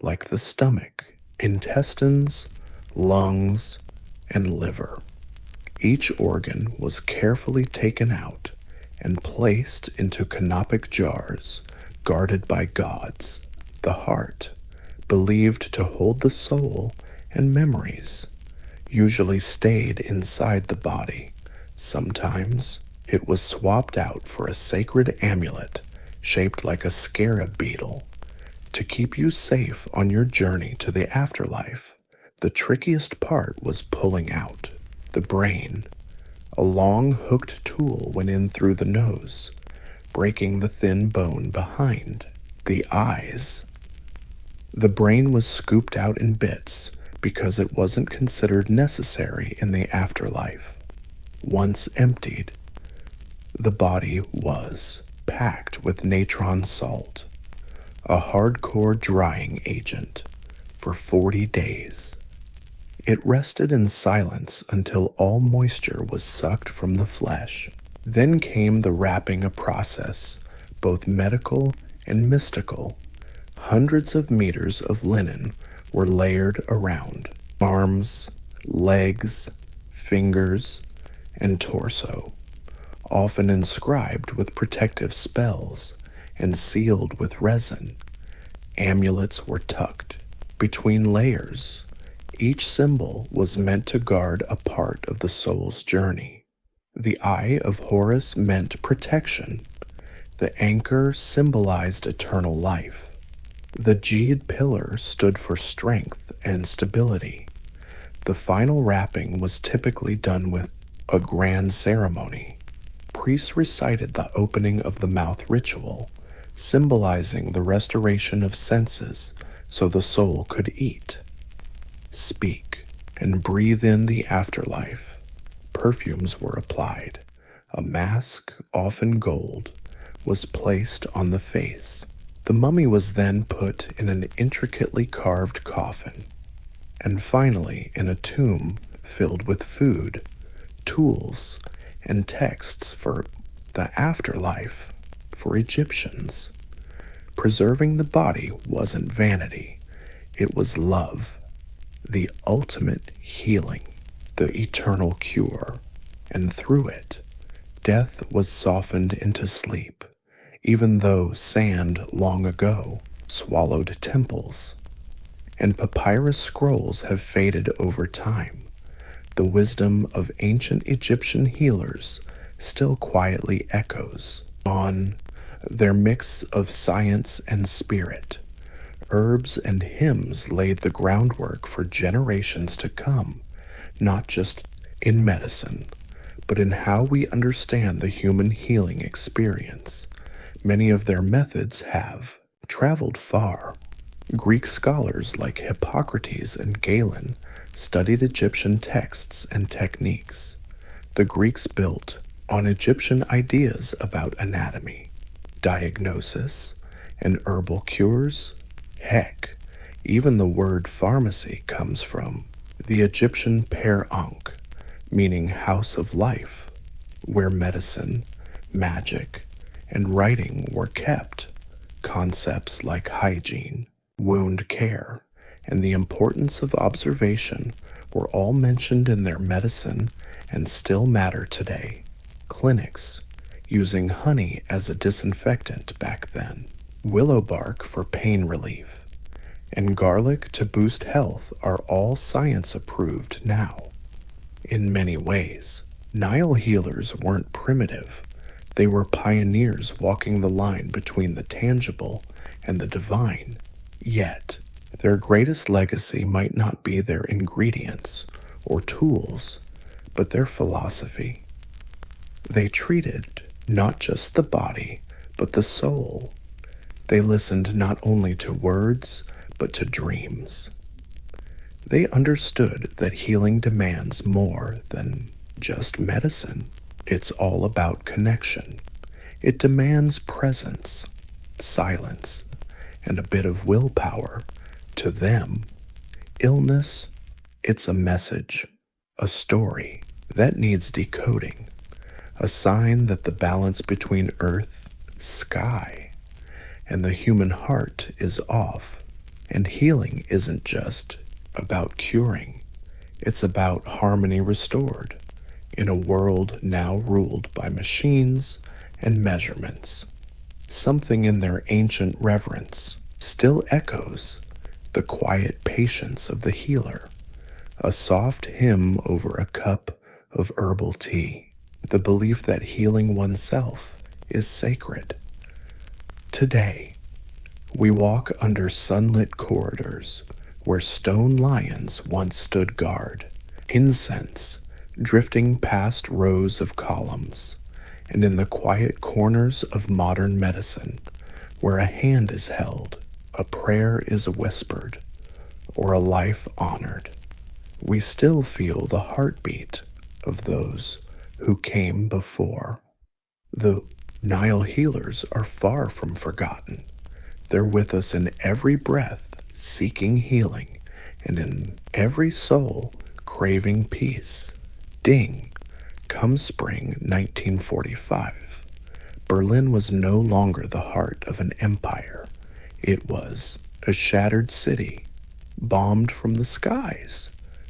like the stomach, intestines, lungs, and liver. Each organ was carefully taken out and placed into canopic jars guarded by gods. The heart, believed to hold the soul and memories, usually stayed inside the body. Sometimes it was swapped out for a sacred amulet shaped like a scarab beetle to keep you safe on your journey to the afterlife. The trickiest part was pulling out the brain. A long hooked tool went in through the nose, breaking the thin bone behind. The eyes. The brain was scooped out in bits because it wasn't considered necessary in the afterlife. Once emptied, the body was packed with natron salt, a hardcore drying agent, for 40 days. It rested in silence until all moisture was sucked from the flesh. Then came the wrapping process, both medical and mystical. Hundreds of meters of linen were layered around arms, legs, fingers, and torso, often inscribed with protective spells and sealed with resin. Amulets were tucked between layers. Each symbol was meant to guard a part of the soul's journey. The Eye of Horus meant protection. The anchor symbolized eternal life. The jade pillar stood for strength and stability. The final wrapping was typically done with a grand ceremony. Priests recited the opening of the mouth ritual, symbolizing the restoration of senses so the soul could eat, speak, and breathe in the afterlife. Perfumes were applied. A mask, often gold, was placed on the face. The mummy was then put in an intricately carved coffin, and finally in a tomb filled with food, tools, and texts for the afterlife for Egyptians. Preserving the body wasn't vanity, it was love, the ultimate healing, the eternal cure, and through it, death was softened into sleep, even though sand long ago swallowed temples, and papyrus scrolls have faded over time. The wisdom of ancient Egyptian healers still quietly echoes on their mix of science and spirit. Herbs and hymns laid the groundwork for generations to come, not just in medicine, but in how we understand the human healing experience. Many of their methods have traveled far. Greek scholars like Hippocrates and Galen studied Egyptian texts and techniques. The Greeks built on Egyptian ideas about anatomy, diagnosis, and herbal cures. Heck, even the word pharmacy comes from the Egyptian Per Ankh, meaning house of life, where medicine, magic, and writing were kept. Concepts like hygiene, wound care, and the importance of observation were all mentioned in their medicine and still matter today. Clinics, using honey as a disinfectant back then, willow bark for pain relief, and garlic to boost health are all science approved now. In many ways, Nile healers weren't primitive. They were pioneers walking the line between the tangible and the divine. Yet, their greatest legacy might not be their ingredients or tools, but their philosophy. They treated not just the body, but the soul. They listened not only to words, but to dreams. They understood that healing demands more than just medicine. It's all about connection. It demands presence, silence, and a bit of willpower. To them, illness, it's a message, a story that needs decoding, a sign that the balance between earth, sky, and the human heart is off. And healing isn't just about curing, it's about harmony restored in a world now ruled by machines and measurements. Something in their ancient reverence still echoes, the quiet patience of the healer, a soft hymn over a cup of herbal tea, the belief that healing oneself is sacred. Today, we walk under sunlit corridors where stone lions once stood guard, incense drifting past rows of columns, and in the quiet corners of modern medicine, where a hand is held, a prayer is whispered, or a life honored, we still feel the heartbeat of those who came before. The Nile healers are far from forgotten. They're with us in every breath, seeking healing, and in every soul craving peace. Ding! Come spring 1945, Berlin was no longer the heart of an empire. It was a shattered city, bombed from the skies,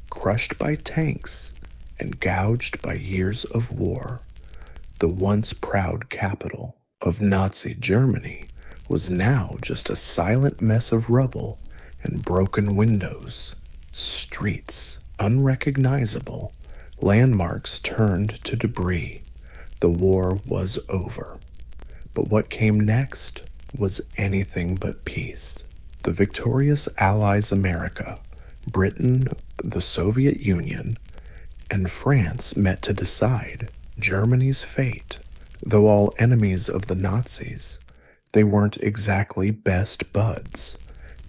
crushed by tanks, and gouged by years of war. The once proud capital of Nazi Germany was now just a silent mess of rubble and broken windows, streets unrecognizable, landmarks turned to debris. The war was over. But what came next was anything but peace. The victorious Allies America, Britain, the Soviet Union, and France met to decide Germany's fate. Though all enemies of the Nazis, they weren't exactly best buds.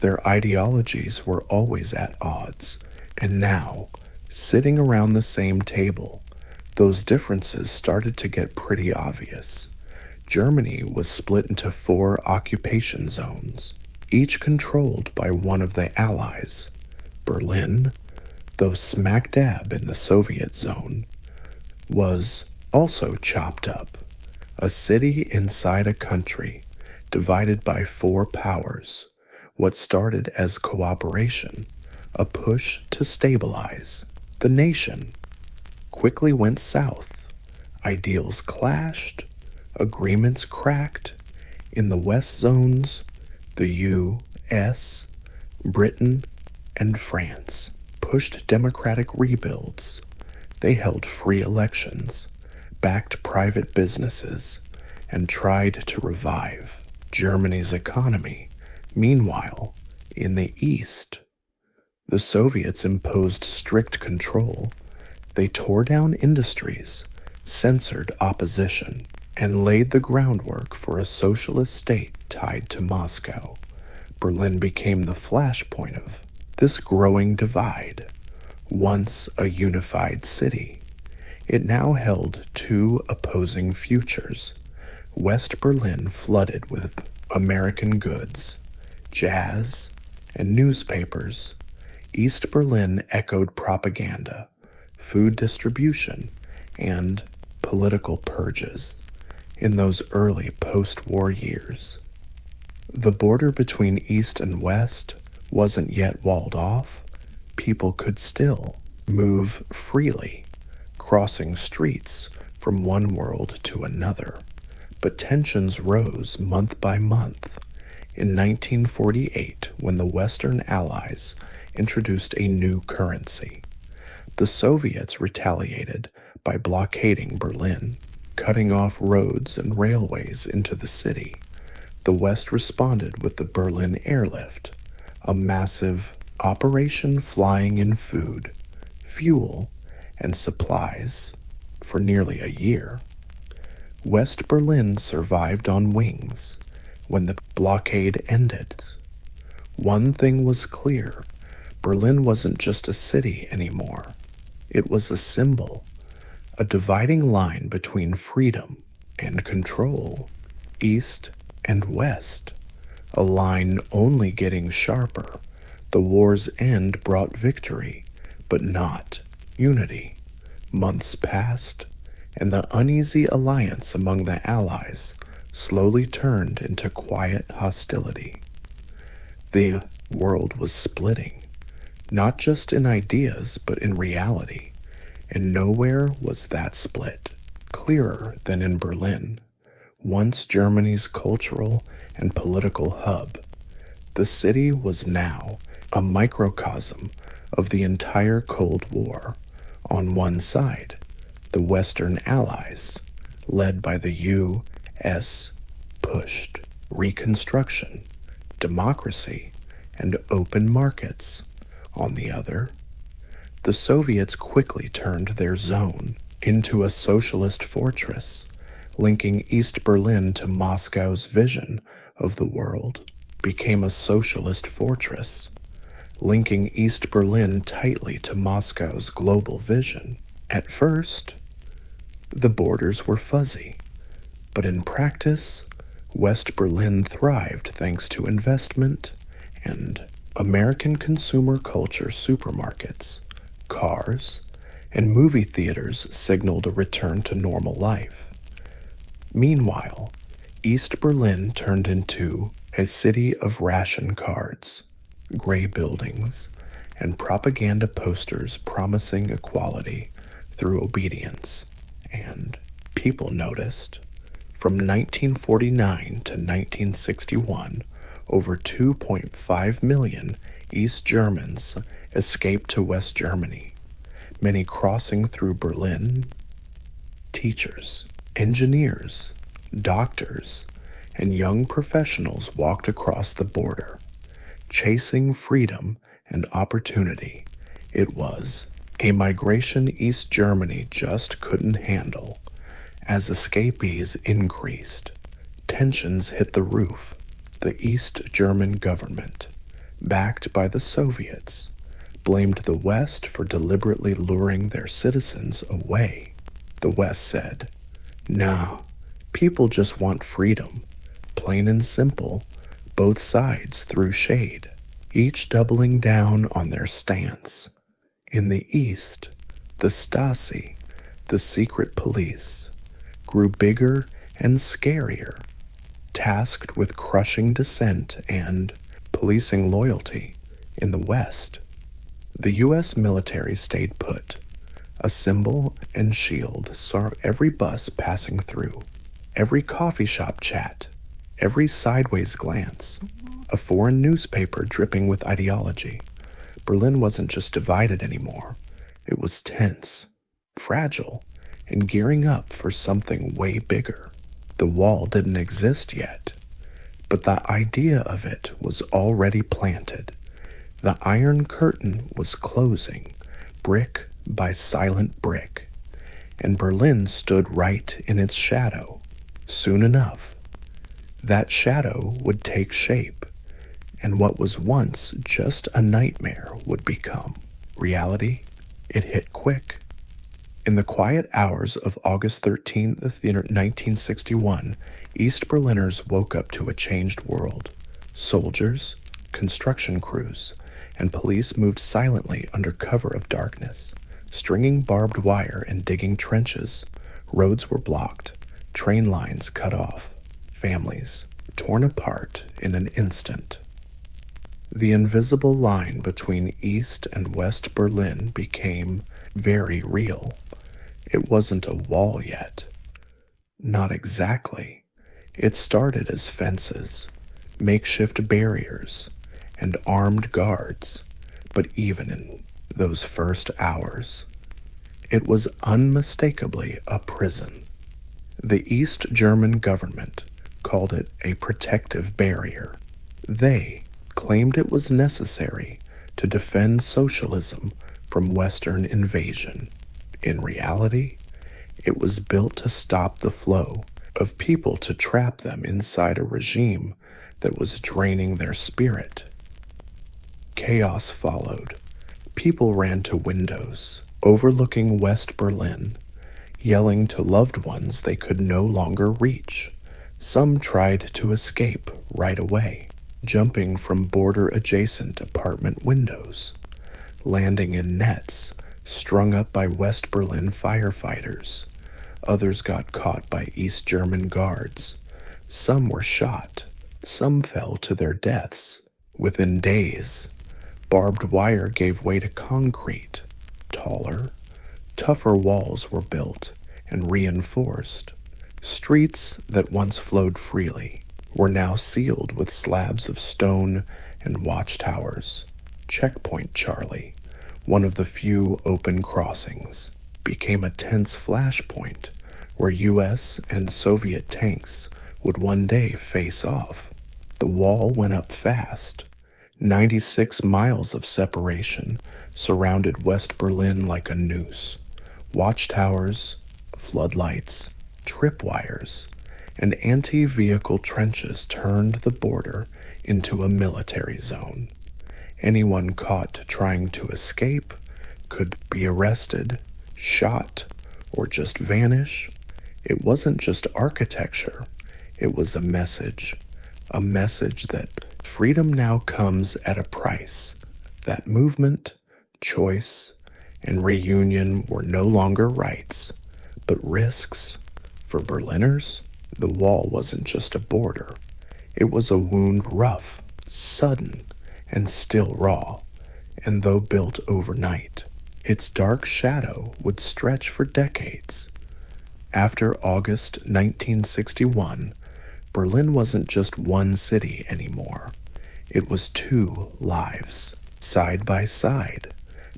Their ideologies were always at odds, and now, sitting around the same table, those differences started to get pretty obvious. Germany was split into 4 occupation zones, each controlled by one of the Allies. Berlin, though smack dab in the Soviet zone, was also chopped up, a city inside a country, divided by 4 powers. What started as cooperation, a push to stabilize the nation, quickly went south. Ideals clashed, agreements cracked. In the West zones, the U.S., Britain, and France pushed democratic rebuilds. They held free elections, backed private businesses, and tried to revive Germany's economy. Meanwhile, in the East, the Soviets imposed strict control. They tore down industries, censored opposition, and laid the groundwork for a socialist state tied to Moscow. Berlin became the flashpoint of this growing divide. Once a unified city, it now held 2 opposing futures. West Berlin flooded with American goods, jazz, and newspapers. East Berlin echoed propaganda, food distribution, and political purges. In those early post-war years, the border between East and West wasn't yet walled off. People could still move freely, crossing streets from one world to another. But tensions rose month by month. In 1948, when the Western Allies introduced a new currency, the Soviets retaliated by blockading Berlin, cutting off roads and railways into the city. The West responded with the Berlin Airlift, a massive operation flying in food, fuel, and supplies for nearly a year. West Berlin survived on wings. When the blockade ended, one thing was clear: Berlin wasn't just a city anymore. It was a symbol, a dividing line between freedom and control, east and west, a line only getting sharper. The war's end brought victory, but not unity. Months passed, and the uneasy alliance among the Allies slowly turned into quiet hostility. The world was splitting, not just in ideas, but in reality, and nowhere was that split clearer than in Berlin, once Germany's cultural and political hub. The city was now a microcosm of the entire Cold War. On one side, the Western Allies, led by the U.S., pushed reconstruction, democracy, and open markets. On the other, the Soviets quickly turned their zone into a socialist fortress, linking East Berlin to Moscow's vision of the world. Became a socialist fortress, linking East Berlin tightly to Moscow's global vision. At first, the borders were fuzzy, but in practice, West Berlin thrived thanks to investment and American consumer culture. Supermarkets, cars, and movie theaters signaled a return to normal life. Meanwhile, East Berlin turned into a city of ration cards, gray buildings, and propaganda posters promising equality through obedience. And people noticed. From 1949 to 1961, over 2.5 million East Germans escaped to West Germany, many crossing through Berlin. Teachers, engineers, doctors, and young professionals walked across the border, chasing freedom and opportunity. It was a migration East Germany just couldn't handle. As escapees increased, tensions hit the roof. The East German government, backed by the Soviets, blamed the West for deliberately luring their citizens away. The West said, "Nah, people just want freedom. Plain and simple." Both sides threw shade, each doubling down on their stance. In the East, the Stasi, the secret police, grew bigger and scarier, tasked with crushing dissent and policing loyalty. In the West, the U.S. military stayed put, a symbol and shield saw every bus passing through, every coffee shop chat, every sideways glance, a foreign newspaper dripping with ideology. Berlin wasn't just divided anymore. It was tense, fragile, and gearing up for something way bigger. The wall didn't exist yet, but the idea of it was already planted. The Iron Curtain was closing, brick by silent brick, and Berlin stood right in its shadow. Soon enough, that shadow would take shape, and what was once just a nightmare would become reality. It hit quick. In the quiet hours of August 13th, 1961, East Berliners woke up to a changed world. Soldiers, construction crews, and police moved silently under cover of darkness, stringing barbed wire and digging trenches. Roads were blocked, train lines cut off, families torn apart in an instant. The invisible line between East and West Berlin became very real. It wasn't a wall yet. Not exactly. It started as fences, makeshift barriers, and armed guards. But even in those first hours, it was unmistakably a prison. The East German government called it a protective barrier. They claimed it was necessary to defend socialism from Western invasion. In reality, it was built to stop the flow of people, to trap them inside a regime that was draining their spirit. Chaos followed. People ran to windows overlooking West Berlin, yelling to loved ones they could no longer reach. Some tried to escape right away, jumping from border-adjacent apartment windows, landing in nets strung up by West Berlin firefighters. Others got caught by East German guards. Some were shot. Some fell to their deaths. Within days, barbed wire gave way to concrete. Taller, tougher walls were built and reinforced. Streets that once flowed freely were now sealed with slabs of stone and watchtowers. Checkpoint Charlie, one of the few open crossings, became a tense flashpoint where U.S. and Soviet tanks would one day face off. The wall went up fast. 96 miles of separation surrounded West Berlin like a noose. Watchtowers, floodlights, tripwires, and anti-vehicle trenches turned the border into a military zone. Anyone caught trying to escape could be arrested, shot, or just vanish. It wasn't just architecture, it was a message that freedom now comes at a price, that movement, choice, and reunion were no longer rights, but risks. For Berliners, the wall wasn't just a border. It was a wound rough, sudden, and still raw, and though built overnight, its dark shadow would stretch for decades. After August 1961, Berlin wasn't just one city anymore. It was two lives, side by side,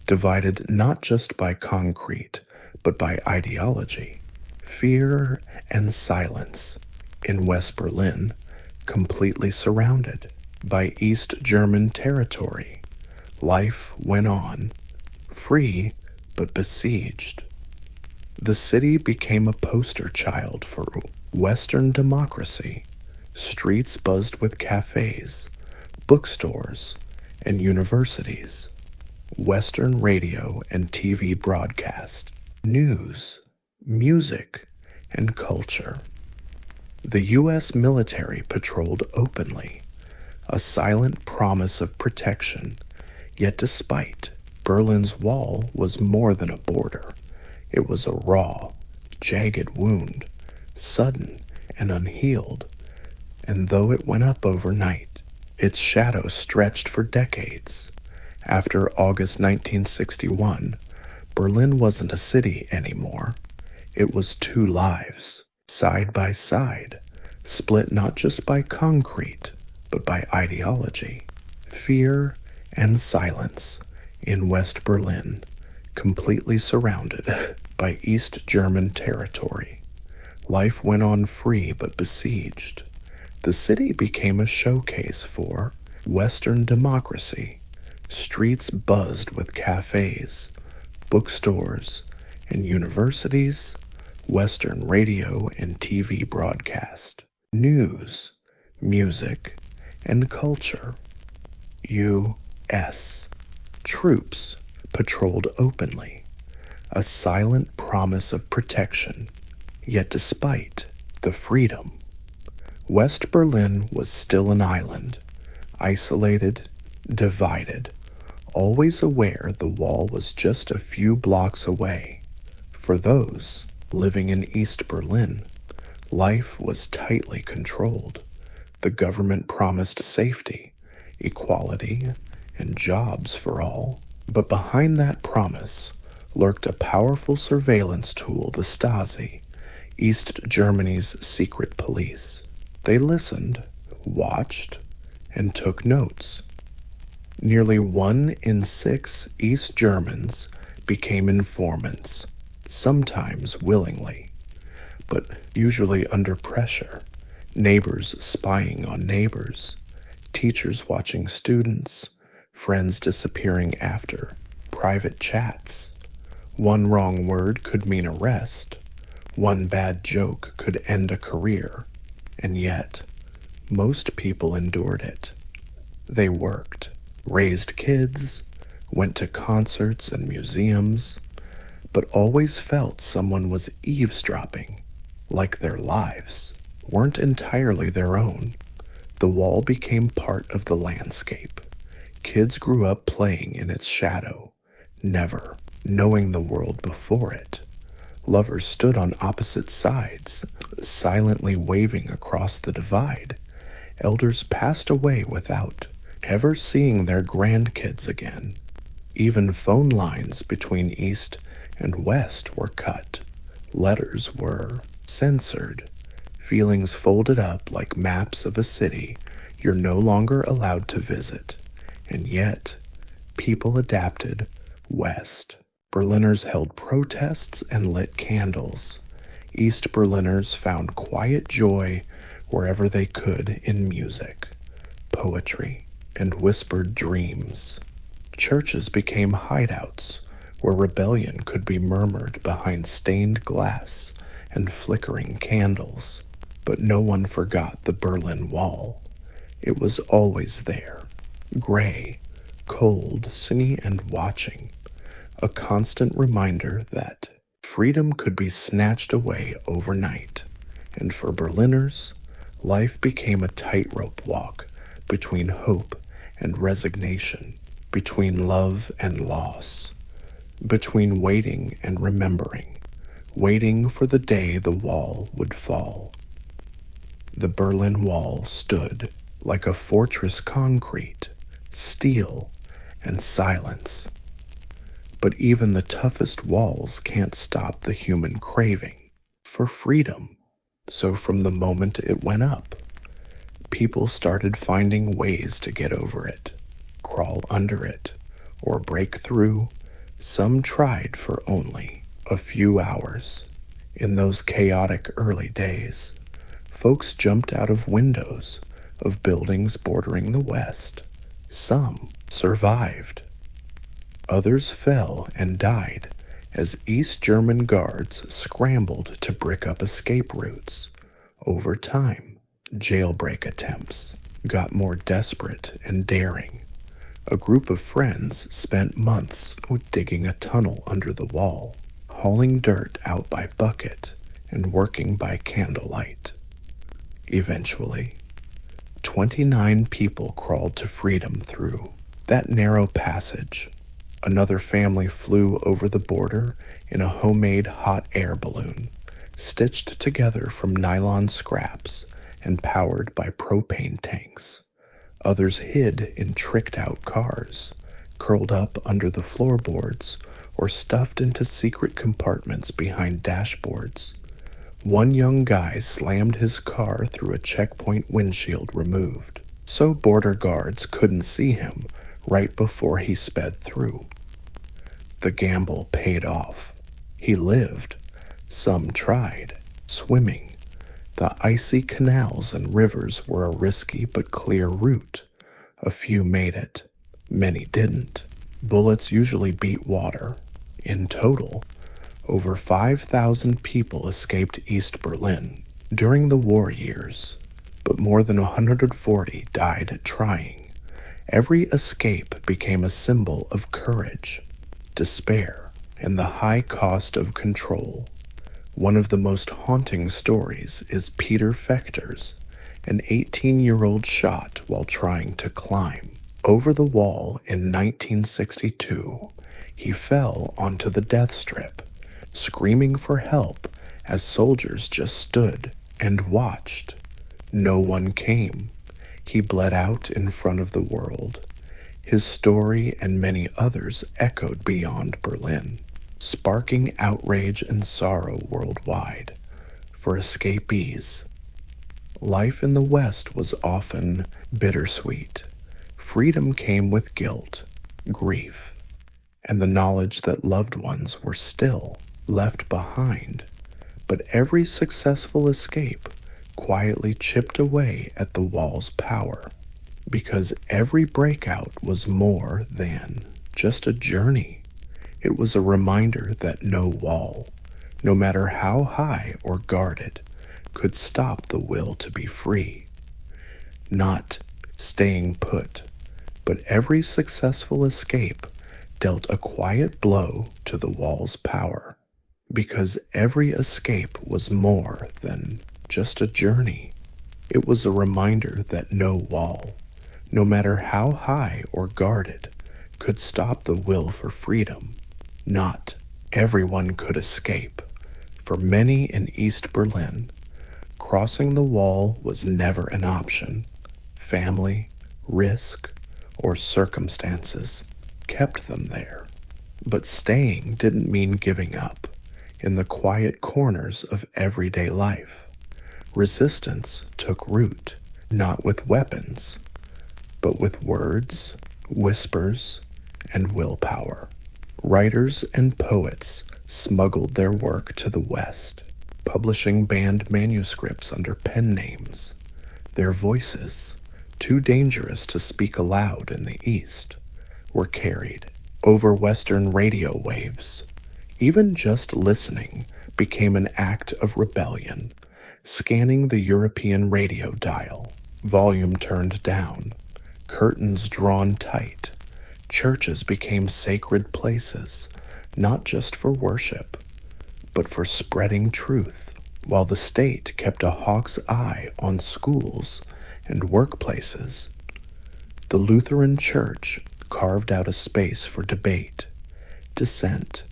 divided not just by concrete, but by ideology, fear, and silence. In West Berlin, completely surrounded by East German territory, life went on, free but besieged. The city became a poster child for Western democracy. Streets buzzed with cafes, bookstores, and universities. Western radio and TV broadcast, news, music, and culture. The U.S. military patrolled openly, a silent promise of protection, yet despite Berlin's wall was more than a border. It was a raw, jagged wound, sudden and unhealed, and though it went up overnight, its shadow stretched for decades. After August 1961, Berlin wasn't a city anymore. It was two lives, side by side, split not just by concrete, but by ideology, fear, and silence. In West Berlin, completely surrounded by East German territory, life went on free but besieged. The city became a showcase for Western democracy. Streets buzzed with cafes, bookstores, and universities, Western radio and TV broadcast, news, music, and culture. U.S. troops patrolled openly, a silent promise of protection. Yet despite the freedom, West Berlin was still an island, isolated, divided, always aware the wall was just a few blocks away. For those living in East Berlin, life was tightly controlled. The government promised safety, equality, and jobs for all. But behind that promise lurked a powerful surveillance tool, the Stasi, East Germany's secret police. They listened, watched, and took notes. Nearly 1 in 6 East Germans became informants, sometimes willingly, but usually under pressure. Neighbors spying on neighbors, teachers watching students, friends disappearing after private chats. One wrong word could mean arrest. One bad joke could end a career. And yet, most people endured it. They worked, raised kids, went to concerts and museums, but always felt someone was eavesdropping, like their lives weren't entirely their own. The wall became part of the landscape. Kids grew up playing in its shadow, never knowing the world before it. Lovers stood on opposite sides, silently waving across the divide. Elders passed away without ever seeing their grandkids again. Even phone lines between East and West were cut. Letters were censored. Feelings folded up like maps of a city you're no longer allowed to visit. And yet, people adapted west. Berliners held protests and lit candles. East Berliners found quiet joy wherever they could in music, poetry, and whispered dreams. Churches became hideouts where rebellion could be murmured behind stained glass and flickering candles. But no one forgot the Berlin Wall. It was always there, gray, cold, sunny, and watching. A constant reminder that freedom could be snatched away overnight. And for Berliners, life became a tightrope walk between hope and resignation, between love and loss, between waiting and remembering, waiting for the day the wall would fall. The Berlin Wall stood like a fortress, concrete, steel, and silence. But even the toughest walls can't stop the human craving for freedom. So from the moment it went up, people started finding ways to get over it, crawl under it, or break through. Some tried for only a few hours. In those chaotic early days, folks jumped out of windows of buildings bordering the West. Some survived. Others fell and died as East German guards scrambled to brick up escape routes. Over time, jailbreak attempts got more desperate and daring. A group of friends spent months digging a tunnel under the wall, hauling dirt out by bucket and working by candlelight. Eventually, 29 people crawled to freedom through that narrow passage. Another family flew over the border in a homemade hot air balloon, stitched together from nylon scraps and powered by propane tanks. Others hid in tricked-out cars, curled up under the floorboards, or stuffed into secret compartments behind dashboards. One young guy slammed his car through a checkpoint windshield removed, so border guards couldn't see him right before he sped through. The gamble paid off. He lived. Some tried. Swimming. The icy canals and rivers were a risky but clear route. A few made it. Many didn't. Bullets usually beat water. In total, over 5,000 people escaped East Berlin during the war years, but more than 140 died trying. Every escape became a symbol of courage, despair, and the high cost of control. One of the most haunting stories is Peter Fechter's, an 18-year-old shot while trying to climb over the wall in 1962. He fell onto the death strip, screaming for help as soldiers just stood and watched. No one came. He bled out in front of the world. His story and many others echoed beyond Berlin, sparking outrage and sorrow worldwide. For escapees, life in the West was often bittersweet. Freedom came with guilt, grief, and the knowledge that loved ones were still left behind. But every successful escape quietly chipped away at the wall's power, because every breakout was more than just a journey. It was a reminder that no wall, no matter how high or guarded, could stop the will to be free. Not staying put, But every successful escape dealt a quiet blow to the wall's power, because every escape was more than just a journey. It was a reminder that no wall, no matter how high or guarded, could stop the will for freedom. Not everyone could escape. For many in East Berlin, crossing the wall was never an option. Family, risk, or circumstances kept them there. But staying didn't mean giving up. In the quiet corners of everyday life, resistance took root, not with weapons, but with words, whispers, and willpower. Writers and poets smuggled their work to the West, publishing banned manuscripts under pen names. Their voices, too dangerous to speak aloud in the East, were carried over Western radio waves. Even just listening became an act of rebellion, scanning the European radio dial, volume turned down, curtains drawn tight. Churches became sacred places, not just for worship, but for spreading truth, while the state kept a hawk's eye on schools and workplaces. The Lutheran Church carved out a space for debate, dissent,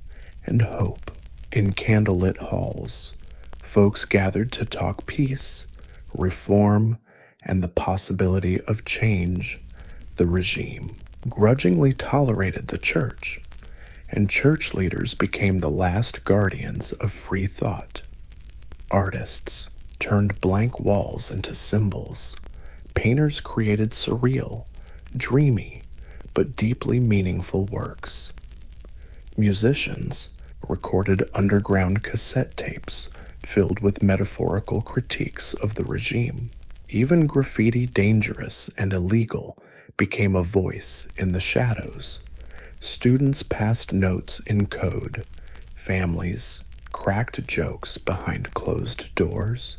and hope. In candlelit halls, folks gathered to talk peace, reform, and the possibility of change. The regime grudgingly tolerated the church, and church leaders became the last guardians of free thought. Artists turned blank walls into symbols. Painters created surreal, dreamy, but deeply meaningful works. Musicians recorded underground cassette tapes filled with metaphorical critiques of the regime. Even graffiti, dangerous and illegal, became a voice in the shadows. Students passed notes in code. Families cracked jokes behind closed doors.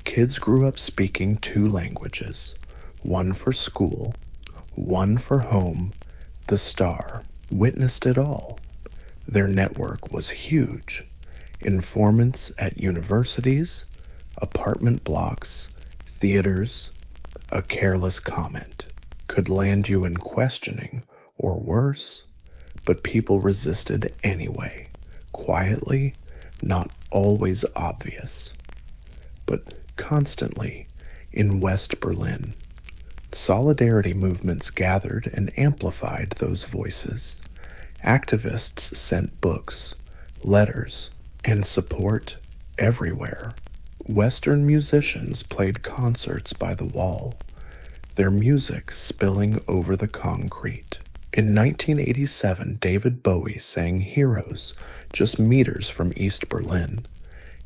Kids grew up speaking two languages, one for school, one for home. The Star witnessed it all. Their network was huge. Informants at universities, apartment blocks, theaters. A careless comment could land you in questioning or worse, but people resisted anyway, quietly, not always obvious, but constantly. In West Berlin, solidarity movements gathered and amplified those voices. Activists sent books, letters, and support everywhere. Western musicians played concerts by the wall, their music spilling over the concrete. In 1987, David Bowie sang Heroes just meters from East Berlin,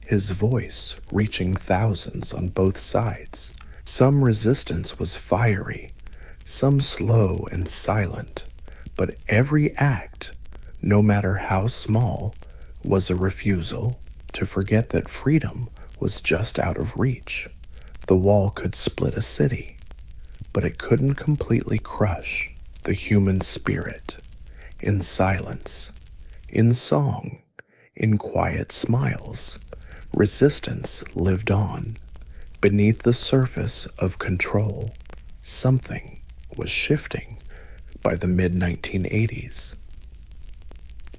his voice reaching thousands on both sides. Some resistance was fiery, some slow and silent, but every act, no matter how small, was a refusal to forget that freedom was just out of reach. The wall could split a city, but it couldn't completely crush the human spirit. In silence, in song, in quiet smiles, resistance lived on. Beneath the surface of control, something was shifting. By the mid-1980s,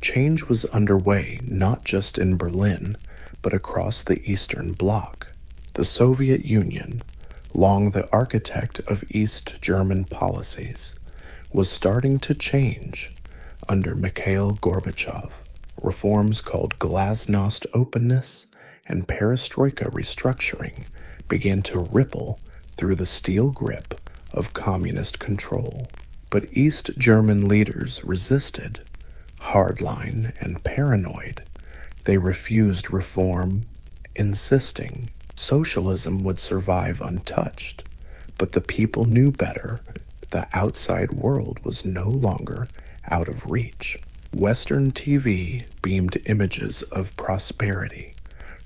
change was underway not just in Berlin, but across the Eastern Bloc. The Soviet Union, long the architect of East German policies, was starting to change under Mikhail Gorbachev. Reforms called glasnost openness and perestroika restructuring began to ripple through the steel grip of communist control. But East German leaders resisted, hardline and paranoid. They refused reform, insisting socialism would survive untouched. But the people knew better. The outside world was no longer out of reach. Western TV beamed images of prosperity.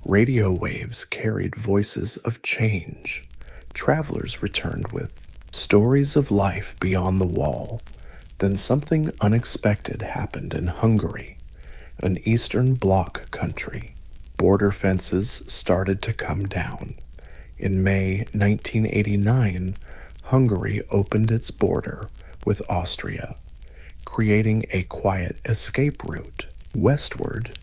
Radio waves carried voices of change. Travelers returned with Stories of life beyond the wall. Then something unexpected happened in Hungary, an Eastern Bloc country. Border fences started to come down. In May 1989, Hungary opened its border with Austria, creating a quiet escape route westward.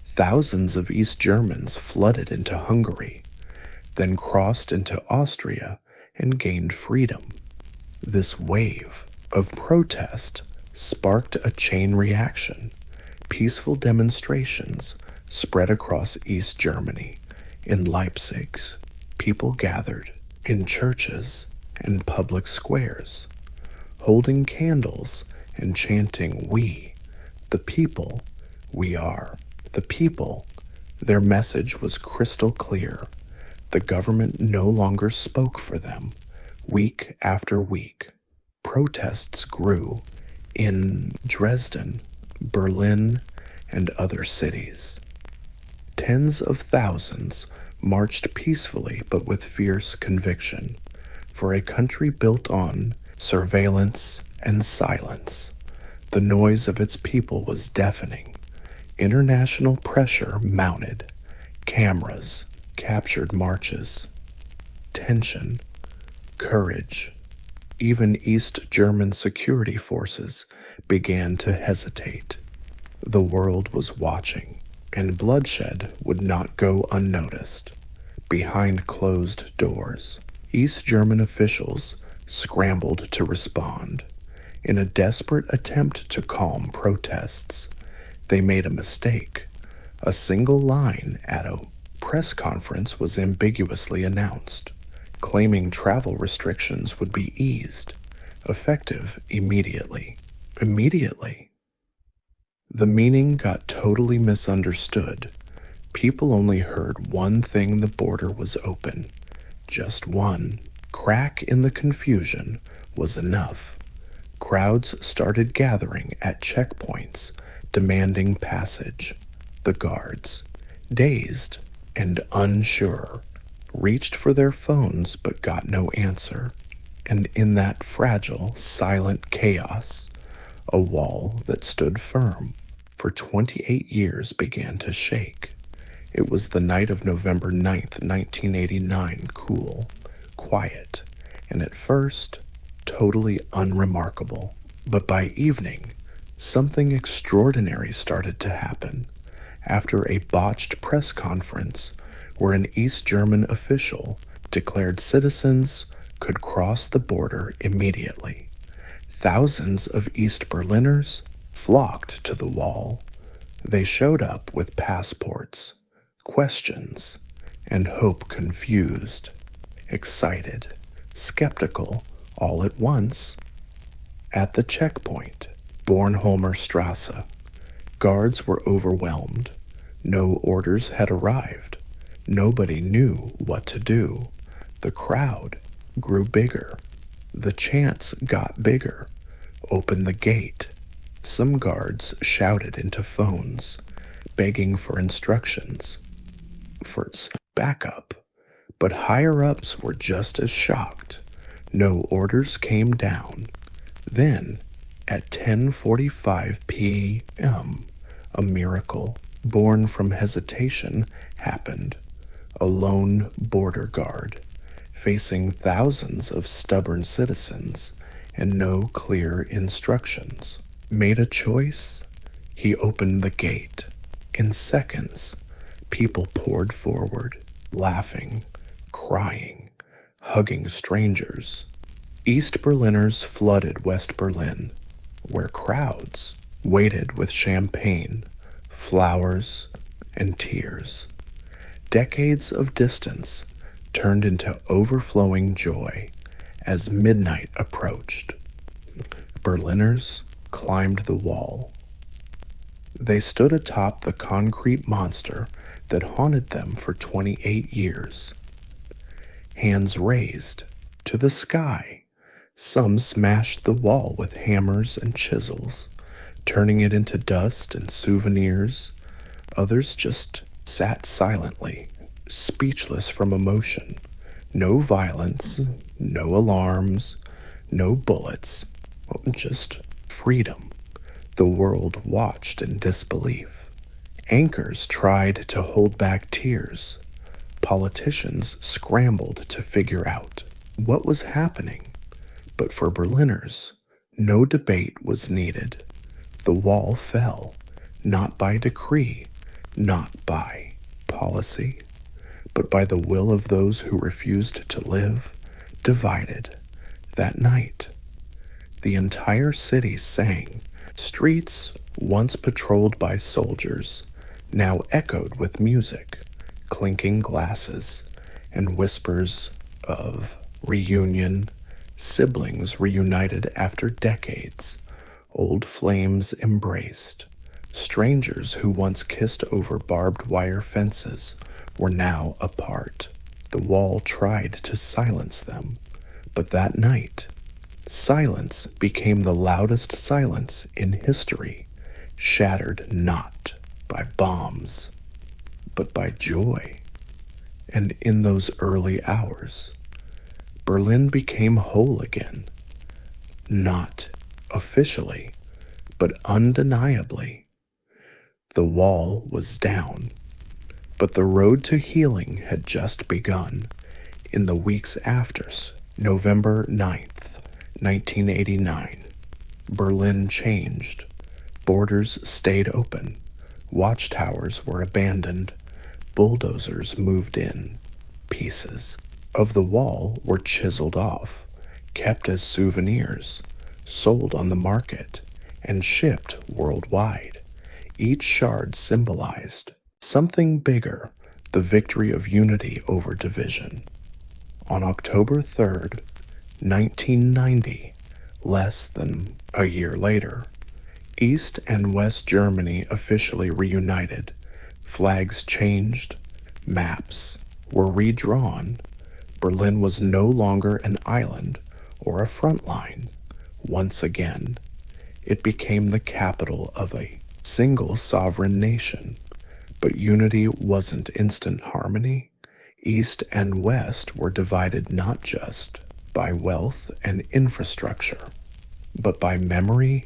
Thousands of East Germans flooded into Hungary, then crossed into Austria and gained freedom. This wave of protest sparked a chain reaction. Peaceful demonstrations spread across East Germany. In Leipzig, people gathered in churches and public squares, holding candles and chanting, "We, the people, we are the people." Their message was crystal clear. The government no longer spoke for them. Week after week, protests grew in Dresden, Berlin, and other cities. Tens of thousands marched peacefully but with fierce conviction for a country built on surveillance and silence. The noise of its people was deafening. International pressure mounted. Cameras captured marches. Tension, courage. Even East German security forces began to hesitate. The world was watching, and bloodshed would not go unnoticed. Behind closed doors, East German officials scrambled to respond. In a desperate attempt to calm protests, they made a mistake. A single line at a press conference was ambiguously announced, claiming travel restrictions would be eased, effective immediately. Immediately. The meaning got totally misunderstood. People only heard one thing: the border was open. Just one crack in the confusion was enough. Crowds started gathering at checkpoints, demanding passage. The guards, dazed and unsure, reached for their phones but got no answer. And in that fragile, silent chaos, a wall that stood firm for 28 years began to shake. It was the night of November 9th, 1989, cool, quiet, and at first, totally unremarkable. But by evening, something extraordinary started to happen. After a botched press conference where an East German official declared citizens could cross the border immediately, thousands of East Berliners flocked to the wall. They showed up with passports, questions, and hope confused, excited, skeptical, all at once. At the checkpoint, Bornholmer Strasse, guards were overwhelmed. No orders had arrived. Nobody knew what to do. The crowd grew bigger. The chants got bigger. Open the gate. Some guards shouted into phones, begging for instructions, for backup. But higher-ups were just as shocked. No orders came down. Then, at 10:45 p.m., a miracle born from hesitation happened. A lone border guard, facing thousands of stubborn citizens and no clear instructions, made a choice. He opened the gate. In seconds, people poured forward, laughing, crying, hugging strangers. East Berliners flooded West Berlin, where crowds waited with champagne, flowers, and tears. Decades of distance turned into overflowing joy as midnight approached. Berliners climbed the wall. They stood atop the concrete monster that haunted them for 28 years. Hands raised to the sky. Some smashed the wall with hammers and chisels, turning it into dust and souvenirs. Others just sat silently, speechless from emotion. No violence, no alarms, No bullets, just freedom. The world watched in disbelief. Anchors tried to hold back tears. Politicians scrambled to figure out what was happening. But for Berliners, no debate was needed. The wall fell, not by decree, not by policy, but by the will of those who refused to live, divided. That night, the entire city sang. Streets, once patrolled by soldiers, now echoed with music, clinking glasses, and whispers of reunion, siblings reunited after decades, old flames embraced. Strangers who once kissed over barbed wire fences were now apart. The wall tried to silence them, but that night, silence became the loudest silence in history, shattered not by bombs, but by joy. And in those early hours, Berlin became whole again, not officially, but undeniably. The wall was down, but the road to healing had just begun. In the weeks after November 9th, 1989, Berlin changed. Borders stayed open. Watchtowers were abandoned. Bulldozers moved in. Pieces of the wall were chiseled off, kept as souvenirs, sold on the market, and shipped worldwide. Each shard symbolized something bigger, the victory of unity over division. On October 3rd, 1990, less than a year later, East and West Germany officially reunited. Flags changed, maps were redrawn. Berlin was no longer an island or a front line. Once again, it became the capital of a single sovereign nation. But unity wasn't instant harmony. East and West were divided not just by wealth and infrastructure, but by memory.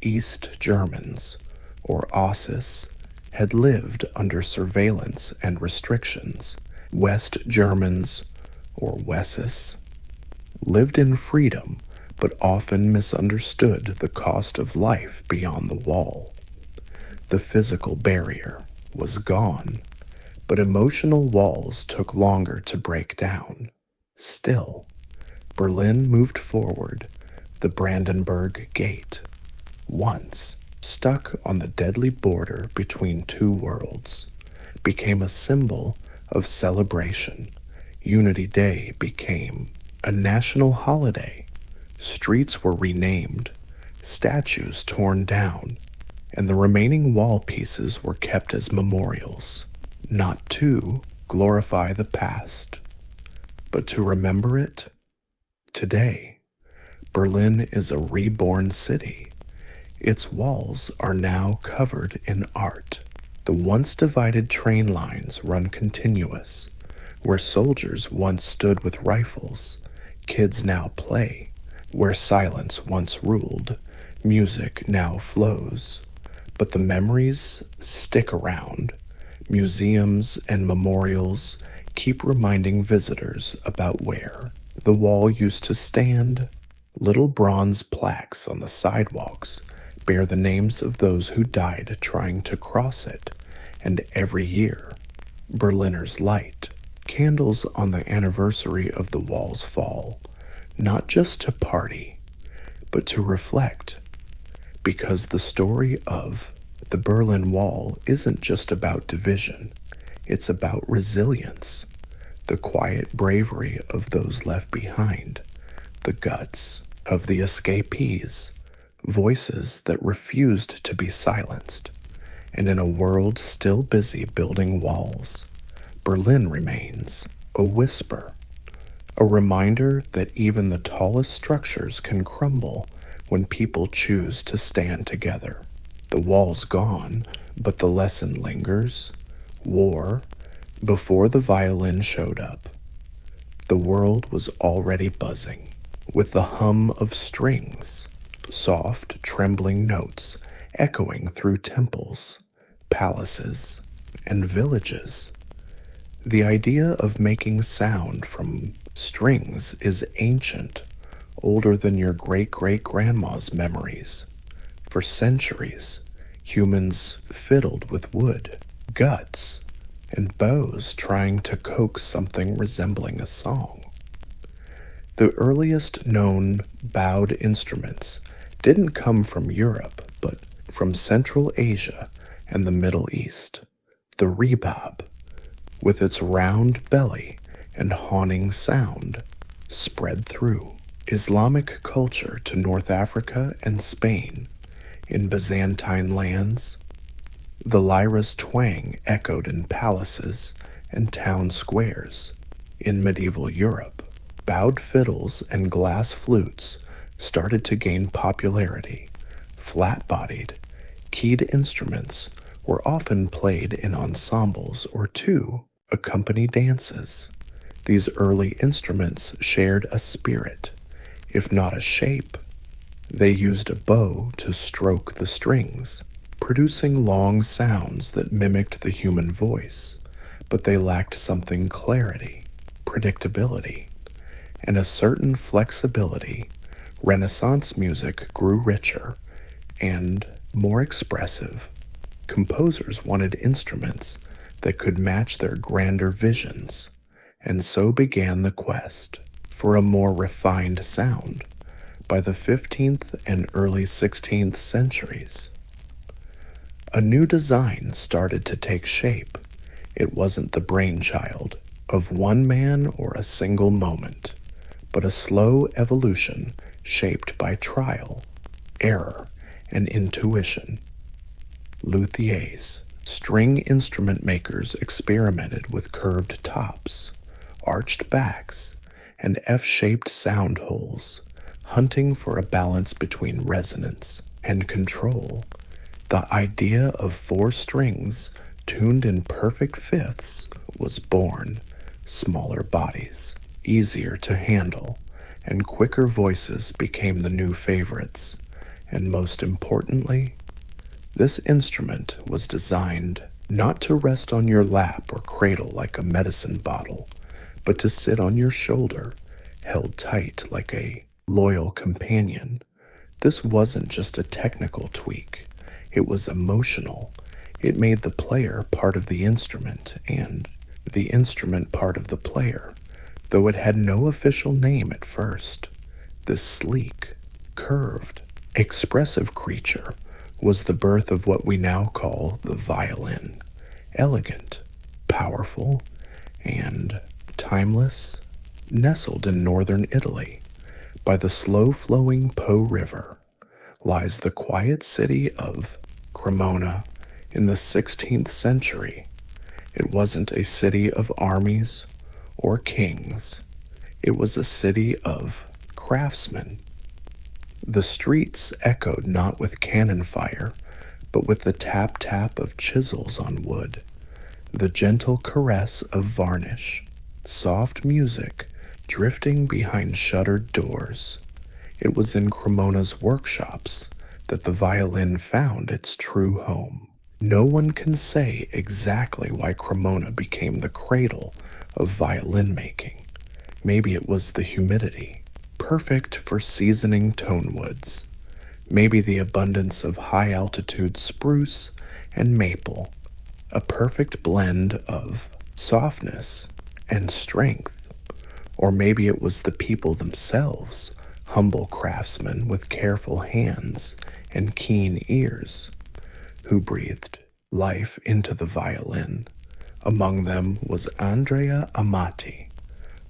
East Germans, or Ossis, had lived under surveillance and restrictions. West Germans, or Wessis, lived in freedom, but often misunderstood the cost of life beyond the wall. The physical barrier was gone, but emotional walls took longer to break down. Still, Berlin moved forward. The Brandenburg Gate, once stuck on the deadly border between two worlds, became a symbol of celebration. Unity Day became a national holiday. Streets were renamed, statues torn down, and the remaining wall pieces were kept as memorials, not to glorify the past, but to remember it. Today, Berlin is a reborn city. Its walls are now covered in art. The once divided train lines run continuous. Where soldiers once stood with rifles, kids now play. Where silence once ruled, music now flows. But the memories stick around. Museums and memorials keep reminding visitors about where the wall used to stand. Little bronze plaques on the sidewalks bear the names of those who died trying to cross it, and every year, Berliners light candles on the anniversary of the wall's fall, not just to party, but to reflect, because the story of the Berlin Wall isn't just about division, it's about resilience, the quiet bravery of those left behind, the guts of the escapees, voices that refused to be silenced. And in a world still busy building walls, Berlin remains a whisper, a reminder that even the tallest structures can crumble when people choose to stand together. The wall's gone, but the lesson lingers. War, before the violin showed up. The world was already buzzing. with the hum of strings, soft, trembling notes echoing through temples, palaces, and villages. The idea of making sound from strings is ancient, older than your great-great-grandma's memories. For centuries, humans fiddled with wood, guts, and bows trying to coax something resembling a song. The earliest known bowed instruments didn't come from Europe, but from Central Asia and the Middle East. The rebab, with its round belly and haunting sound, spread through Islamic culture to North Africa and Spain. In Byzantine lands, the lyra's twang echoed in palaces and town squares. In medieval Europe, bowed fiddles and glass flutes started to gain popularity. Flat-bodied, keyed instruments were often played in ensembles or to accompany dances. These early instruments shared a spirit, if not a shape. They used a bow to stroke the strings, producing long sounds that mimicked the human voice, but they lacked something: clarity, predictability, and a certain flexibility. Renaissance music grew richer and more expressive. Composers wanted instruments that could match their grander visions, and so began the quest for a more refined sound. By the 15th and early 16th centuries, a new design started to take shape. It wasn't the brainchild of one man or a single moment, but a slow evolution shaped by trial, error, and intuition. Luthiers, string instrument makers, experimented with curved tops, arched backs, and F-shaped sound holes, hunting for a balance between resonance and control. The idea of 4 strings tuned in perfect fifths was born. Smaller bodies, easier to handle, and quicker voices became the new favorites. And most importantly, this instrument was designed not to rest on your lap or cradle like a medicine bottle, but to sit on your shoulder, held tight like a loyal companion. This wasn't just a technical tweak, it was emotional. It made the player part of the instrument and the instrument part of the player, though it had no official name at first. This sleek, curved, expressive creature was the birth of what we now call the violin. Elegant, powerful, and timeless, nestled in northern Italy, by the slow-flowing Po River, lies the quiet city of Cremona. In the 16th century, it wasn't a city of armies or kings. It was a city of craftsmen. The streets echoed not with cannon fire, but with the tap-tap of chisels on wood, the gentle caress of varnish, soft music drifting behind shuttered doors. It was in Cremona's workshops that the violin found its true home. No one can say exactly why Cremona became the cradle of violin making. Maybe it was the humidity, perfect for seasoning tonewoods. Maybe the abundance of high-altitude spruce and maple, a perfect blend of softness and strength. Or maybe it was the people themselves, humble craftsmen with careful hands and keen ears, who breathed life into the violin. Among them was Andrea Amati,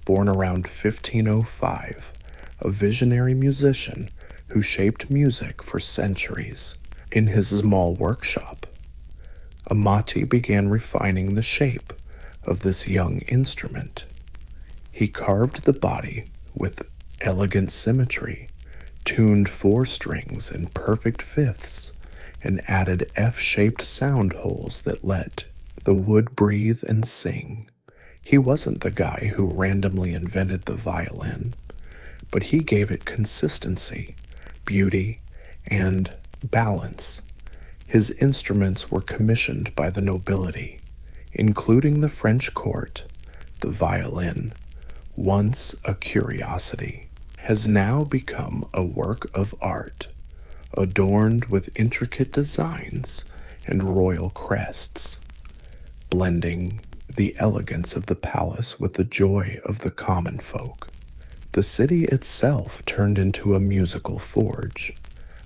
born around 1505, a visionary musician who shaped music for centuries. In his small workshop, Amati began refining the shape of this young instrument. He carved the body with elegant symmetry, tuned 4 strings in perfect fifths, and added F-shaped sound holes that let the wood breathe and sing. He wasn't the guy who randomly invented the violin, but he gave it consistency, beauty, and balance. His instruments were commissioned by the nobility, including the French court. The violin, once a curiosity, has now become a work of art, adorned with intricate designs and royal crests, blending the elegance of the palace with the joy of the common folk. The city itself turned into a musical forge.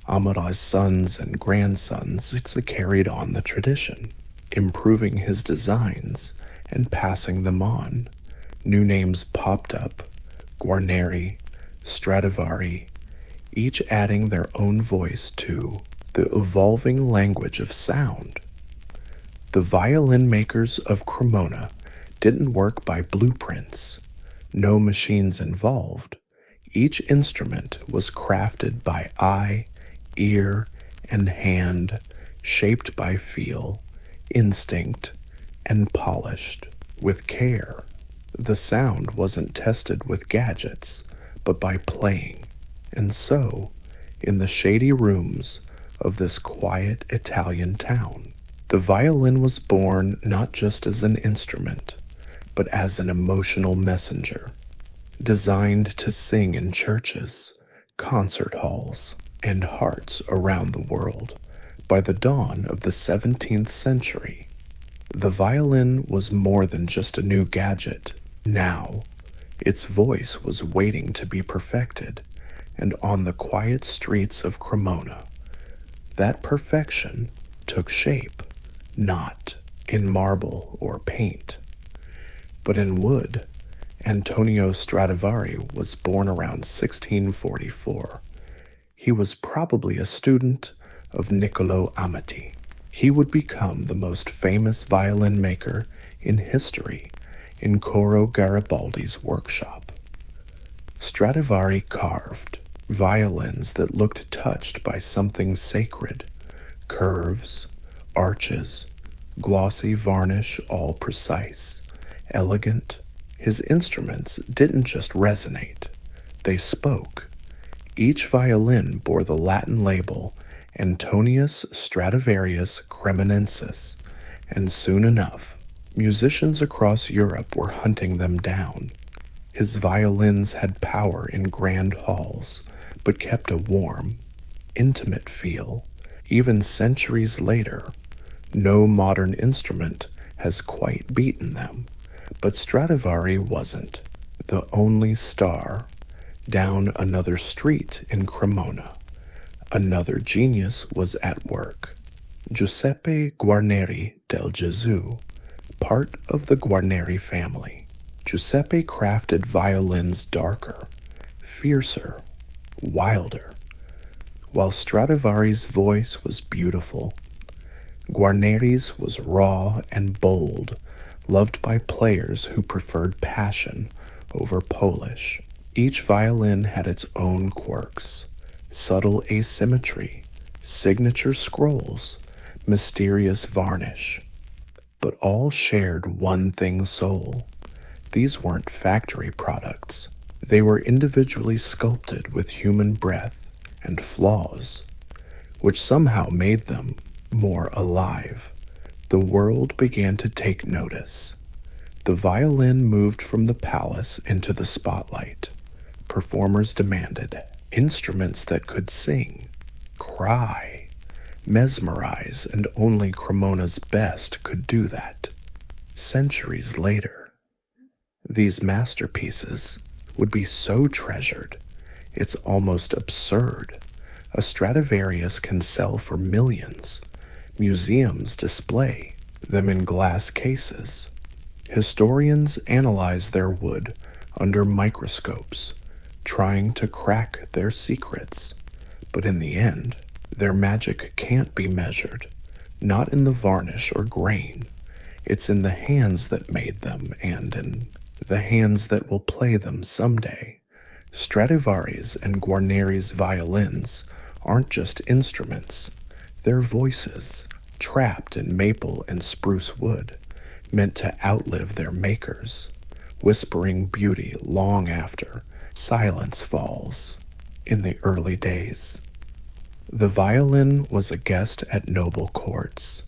Amura's sons and grandsons carried on the tradition, improving his designs and passing them on. New names popped up: Guarneri, Stradivari, each adding their own voice to the evolving language of sound. The violin makers of Cremona didn't work by blueprints. No machines involved. Each instrument was crafted by eye, ear, and hand, shaped by feel, instinct, and polished with care. The sound wasn't tested with gadgets, but by playing. And so, in the shady rooms of this quiet Italian town, the violin was born not just as an instrument, but as an emotional messenger, designed to sing in churches, concert halls, and hearts around the world. By the dawn of the 17th century, the violin was more than just a new gadget. Now, its voice was waiting to be perfected, and on the quiet streets of Cremona, that perfection took shape, not in marble or paint, but in wood. Antonio Stradivari was born around 1644. He was probably a student of Niccolò Amati. He would become the most famous violin maker in history in Coro Garibaldi's workshop. Stradivari carved violins that looked touched by something sacred: curves, arches, glossy varnish, all precise, elegant. His instruments didn't just resonate, they spoke. Each violin bore the Latin label Antonius Stradivarius Cremonensis, and soon enough, musicians across Europe were hunting them down. His violins had power in grand halls, but kept a warm, intimate feel. Even centuries later, no modern instrument has quite beaten them. But Stradivari wasn't the only star. Down another street in Cremona, another genius was at work: Giuseppe Guarneri del Gesù, part of the Guarneri family. Giuseppe crafted violins darker, fiercer, wilder. While Stradivari's voice was beautiful, Guarneri's was raw and bold, loved by players who preferred passion over polish. Each violin had its own quirks: subtle asymmetry, signature scrolls, mysterious varnish. But all shared one thing sole. These weren't factory products. They were individually sculpted with human breath and flaws, which somehow made them more alive. The world began to take notice. The violin moved from the palace into the spotlight. Performers demanded instruments that could sing, cry, mesmerize, and only Cremona's best could do that. Centuries later, these masterpieces would be so treasured, it's almost absurd. A Stradivarius can sell for millions. Museums display them in glass cases. Historians analyze their wood under microscopes, trying to crack their secrets. But in the end, their magic can't be measured, not in the varnish or grain. It's in the hands that made them and in the hands that will play them someday. Stradivari's and Guarneri's violins aren't just instruments. They're voices, trapped in maple and spruce wood, meant to outlive their makers, whispering beauty long after silence falls in the early days. The violin was a guest at noble courts.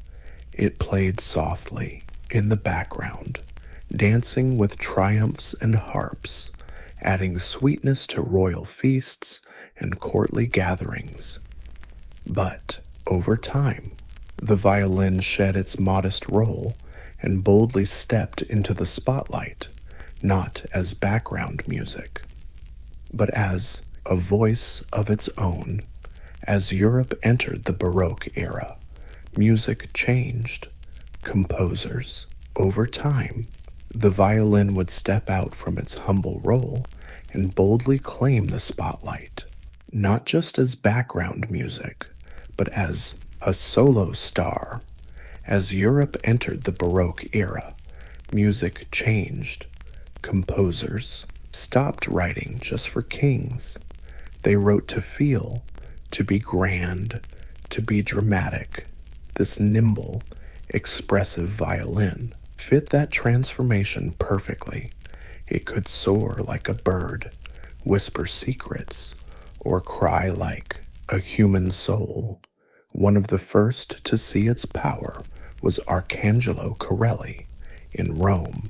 It played softly in the background, dancing with triumphs and harps, adding sweetness to royal feasts and courtly gatherings. But over time, the violin shed its modest role and boldly stepped into the spotlight, not as background music, but as a voice of its own. As Europe entered the Baroque era, music changed. Composers, over time, the violin would step out from its humble role and boldly claim the spotlight, not just as background music, but as a solo star. As Europe entered the Baroque era, music changed. Composers stopped writing just for kings. They wrote to feel, to be grand, to be dramatic. This nimble, expressive violin fit that transformation perfectly. It could soar like a bird, whisper secrets, or cry like a human soul. One of the first to see its power was Arcangelo Corelli in Rome.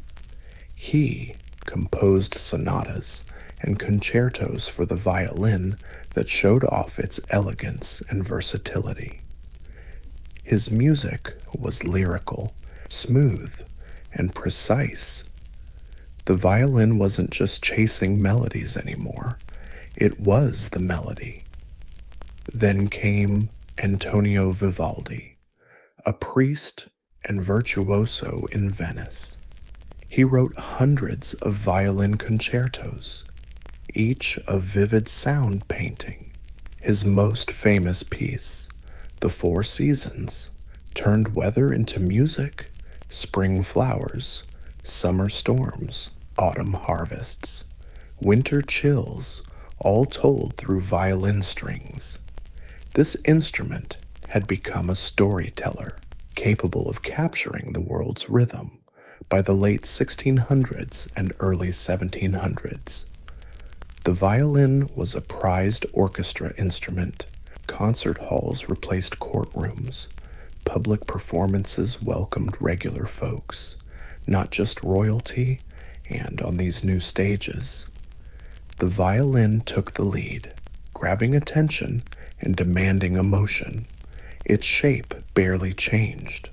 He composed sonatas and concertos for the violin that showed off its elegance and versatility. His music was lyrical, smooth, and precise. The violin wasn't just chasing melodies anymore, it was the melody. Then came Antonio Vivaldi, a priest and virtuoso in Venice. He wrote hundreds of violin concertos, each a vivid sound painting. His most famous piece, The Four Seasons, turned weather into music, spring flowers, summer storms, autumn harvests, winter chills, all told through violin strings. This instrument had become a storyteller, capable of capturing the world's rhythm by the late 1600s and early 1700s. The violin was a prized orchestra instrument. Concert halls replaced courtrooms. Public performances welcomed regular folks, not just royalty, and on these new stages, the violin took the lead, grabbing attention and demanding emotion. Its shape barely changed.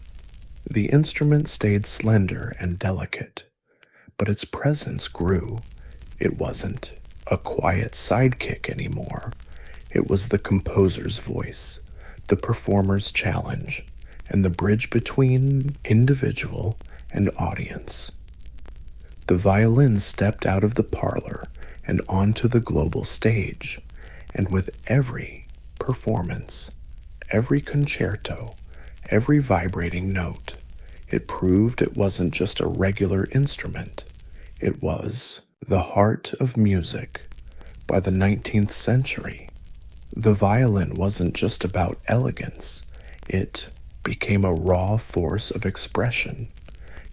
The instrument stayed slender and delicate, but its presence grew. It wasn't a quiet sidekick anymore. It was the composer's voice, the performer's challenge, and the bridge between individual and audience. The violin stepped out of the parlor and onto the global stage, and with every performance, every concerto, every vibrating note, it proved it wasn't just a regular instrument. It was the heart of music. By the 19th century, the violin wasn't just about elegance. It became a raw force of expression,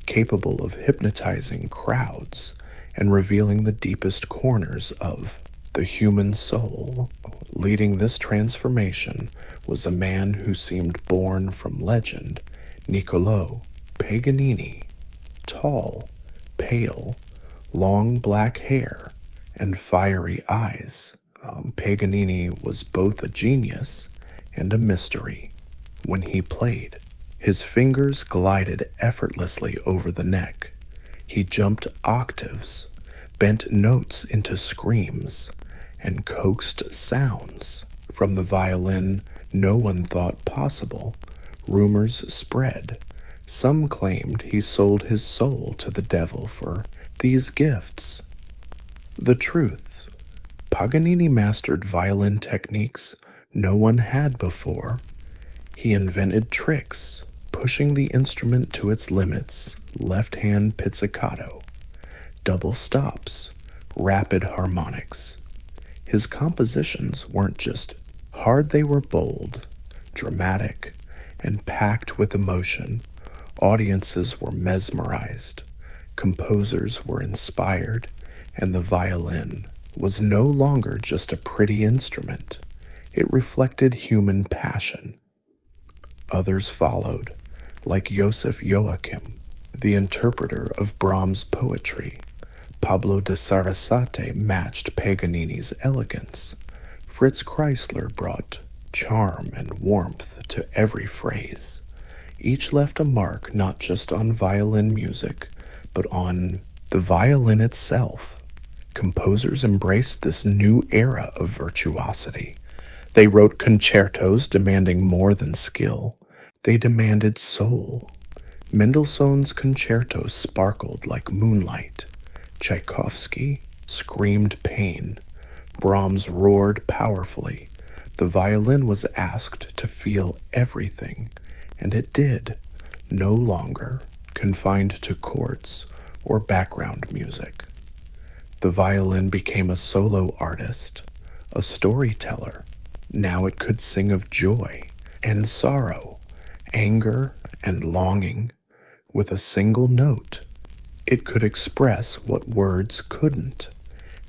capable of hypnotizing crowds and revealing the deepest corners of the human soul. Leading this transformation was a man who seemed born from legend, Niccolò Paganini. Tall, pale, long black hair, and fiery eyes. Paganini was both a genius and a mystery. When he played, his fingers glided effortlessly over the neck. He jumped octaves, bent notes into screams, and coaxed sounds from the violin no one thought possible. Rumors spread. Some claimed he sold his soul to the devil for these gifts. The truth, Paganini mastered violin techniques no one had before. He invented tricks, pushing the instrument to its limits: left-hand pizzicato, double stops, rapid harmonics. His compositions weren't just hard, they were bold, dramatic, and packed with emotion. Audiences were mesmerized, composers were inspired, and the violin was no longer just a pretty instrument. It reflected human passion. Others followed, like Joseph Joachim, the interpreter of Brahms' poetry. Pablo de Sarasate matched Paganini's elegance. Fritz Kreisler brought charm and warmth to every phrase. Each left a mark not just on violin music, but on the violin itself. Composers embraced this new era of virtuosity. They wrote concertos demanding more than skill. They demanded soul. Mendelssohn's concertos sparkled like moonlight. Tchaikovsky screamed pain. Brahms roared powerfully. The violin was asked to feel everything, and it did, no longer confined to chords or background music. The violin became a solo artist, a storyteller. Now it could sing of joy and sorrow, anger and longing. With a single note, it could express what words couldn't.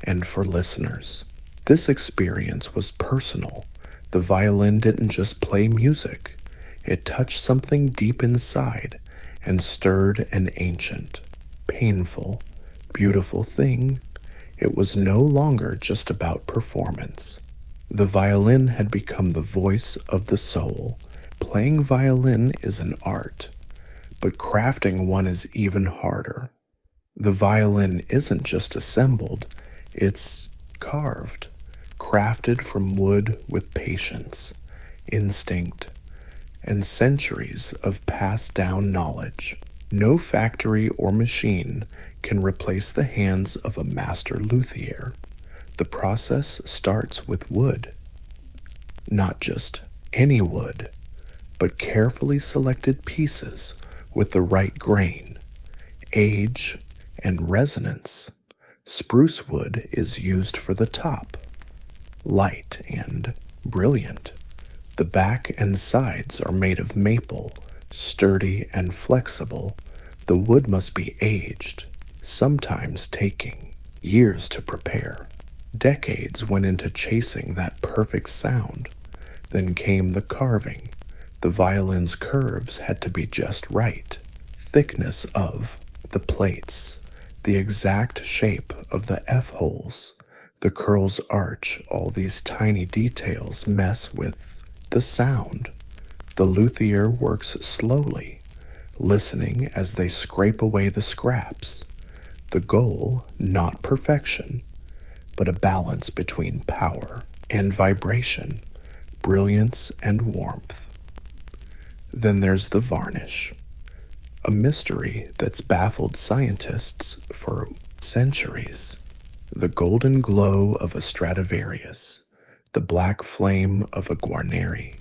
And for listeners, this experience was personal. The violin didn't just play music. It touched something deep inside and stirred an ancient, painful, beautiful thing. It was no longer just about performance. The violin had become the voice of the soul. Playing violin is an art, but crafting one is even harder. The violin isn't just assembled, it's carved, crafted from wood with patience, instinct, and centuries of passed down knowledge. No factory or machine can replace the hands of a master luthier. The process starts with wood. Not just any wood, but carefully selected pieces with the right grain, age, and resonance. Spruce wood is used for the top, light and brilliant. The back and sides are made of maple, sturdy and flexible. The wood must be aged, sometimes taking years to prepare. Decades went into chasing that perfect sound. Then came the carving. The violin's curves had to be just right. Thickness of the plates, the exact shape of the F-holes, the curl's arch, all these tiny details mess with the sound. The luthier works slowly, listening as they scrape away the scraps. The goal, not perfection, but a balance between power and vibration, brilliance and warmth. Then there's the varnish, a mystery that's baffled scientists for centuries. The golden glow of a Stradivarius, the black flame of a Guarneri,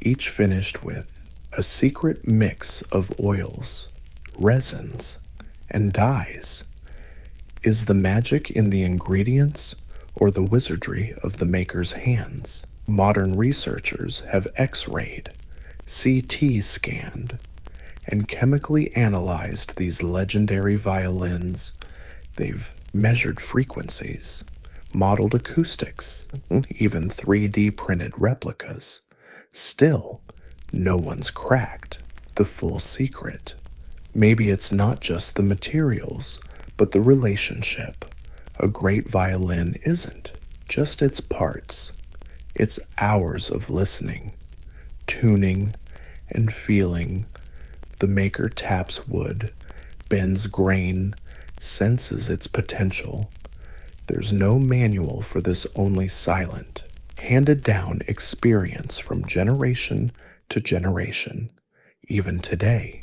each finished with a secret mix of oils, resins, and dyes. Is the magic in the ingredients or the wizardry of the maker's hands? Modern researchers have X-rayed, CT scanned, and chemically analyzed these legendary violins. They've measured frequencies, modeled acoustics, even 3D printed replicas. Still, no one's cracked the full secret. Maybe it's not just the materials, but the relationship. A great violin isn't just its parts. It's hours of listening, tuning, and feeling. The maker taps wood, bends grain, senses its potential. There's no manual for this, only silent, handed down experience from generation to generation, even today.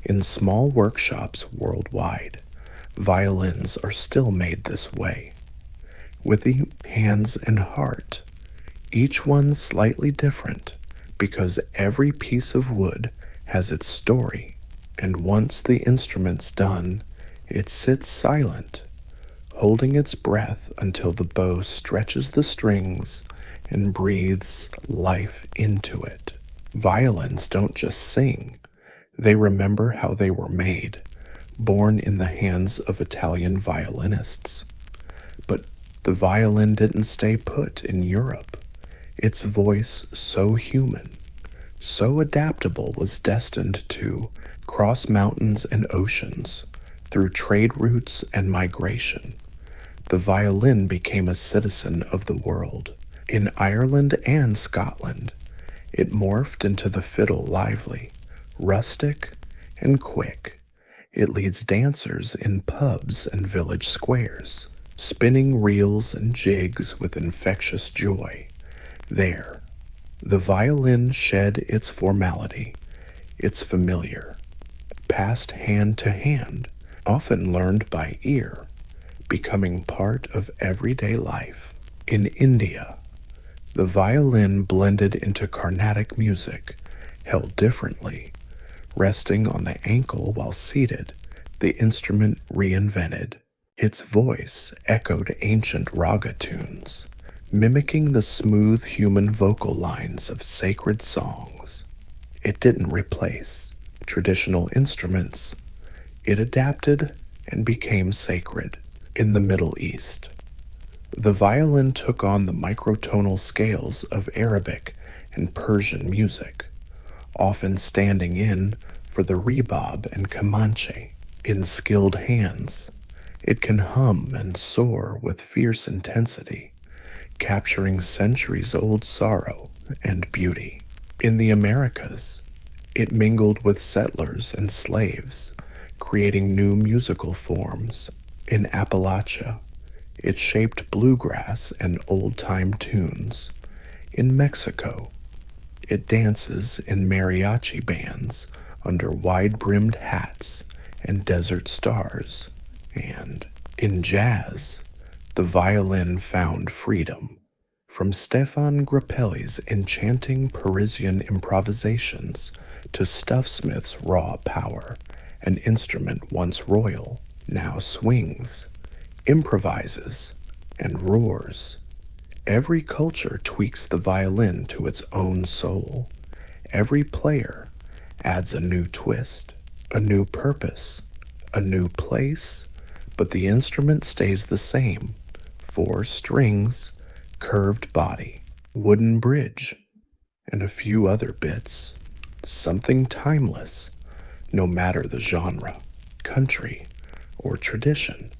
In small workshops worldwide, violins are still made this way, with the hands and heart, each one slightly different, because every piece of wood has its story, and once the instrument's done, it sits silent, holding its breath until the bow stretches the strings and breathes life into it. Violins don't just sing, they remember how they were made, born in the hands of Italian violinists. But The violin didn't stay put in Europe. Its voice, so human, so adaptable, was destined to cross mountains and oceans through trade routes and migration. The violin became a citizen of the world. In Ireland and Scotland, it morphed into the fiddle, lively, rustic, and quick. It leads dancers in pubs and village squares, spinning reels and jigs with infectious joy. There, the violin shed its formality, its familiar, passed hand to hand, often learned by ear, becoming part of everyday life. In India, the violin blended into Carnatic music, held differently, resting on the ankle while seated, the instrument reinvented. Its voice echoed ancient raga tunes, mimicking the smooth human vocal lines of sacred songs. It didn't replace traditional instruments. It adapted and became sacred. In the Middle East, the violin took on the microtonal scales of Arabic and Persian music, often standing in for the rebab and kamanche. In skilled hands, it can hum and soar with fierce intensity, capturing centuries-old sorrow and beauty. In the Americas, it mingled with settlers and slaves, creating new musical forms. In Appalachia, it shaped bluegrass and old-time tunes. In Mexico, it dances in mariachi bands under wide-brimmed hats and desert stars. And in jazz, the violin found freedom. From Stefan Grappelli's enchanting Parisian improvisations to Stuff Smith's raw power, an instrument once royal now swings, improvises, and roars. Every culture tweaks the violin to its own soul. Every player adds a new twist, a new purpose, a new place, but the instrument stays the same. 4 strings, curved body, wooden bridge, and a few other bits. Something timeless, no matter the genre, country, or tradition.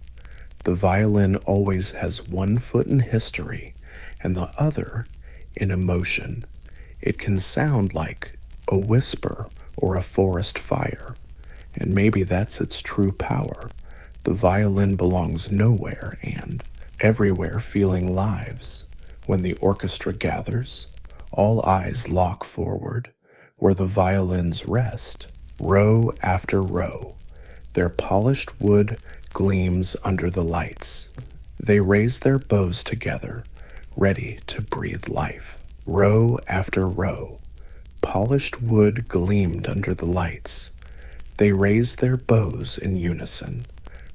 The violin always has one foot in history and the other in emotion. It can sound like a whisper or a forest fire, and maybe that's its true power. The violin belongs nowhere and everywhere, feeling lives. When the orchestra gathers, all eyes lock forward, where the violins rest, row after row. Their polished wood gleams under the lights. They raise their bows together, ready to breathe life. Row after row, polished wood gleamed under the lights. They raised their bows in unison,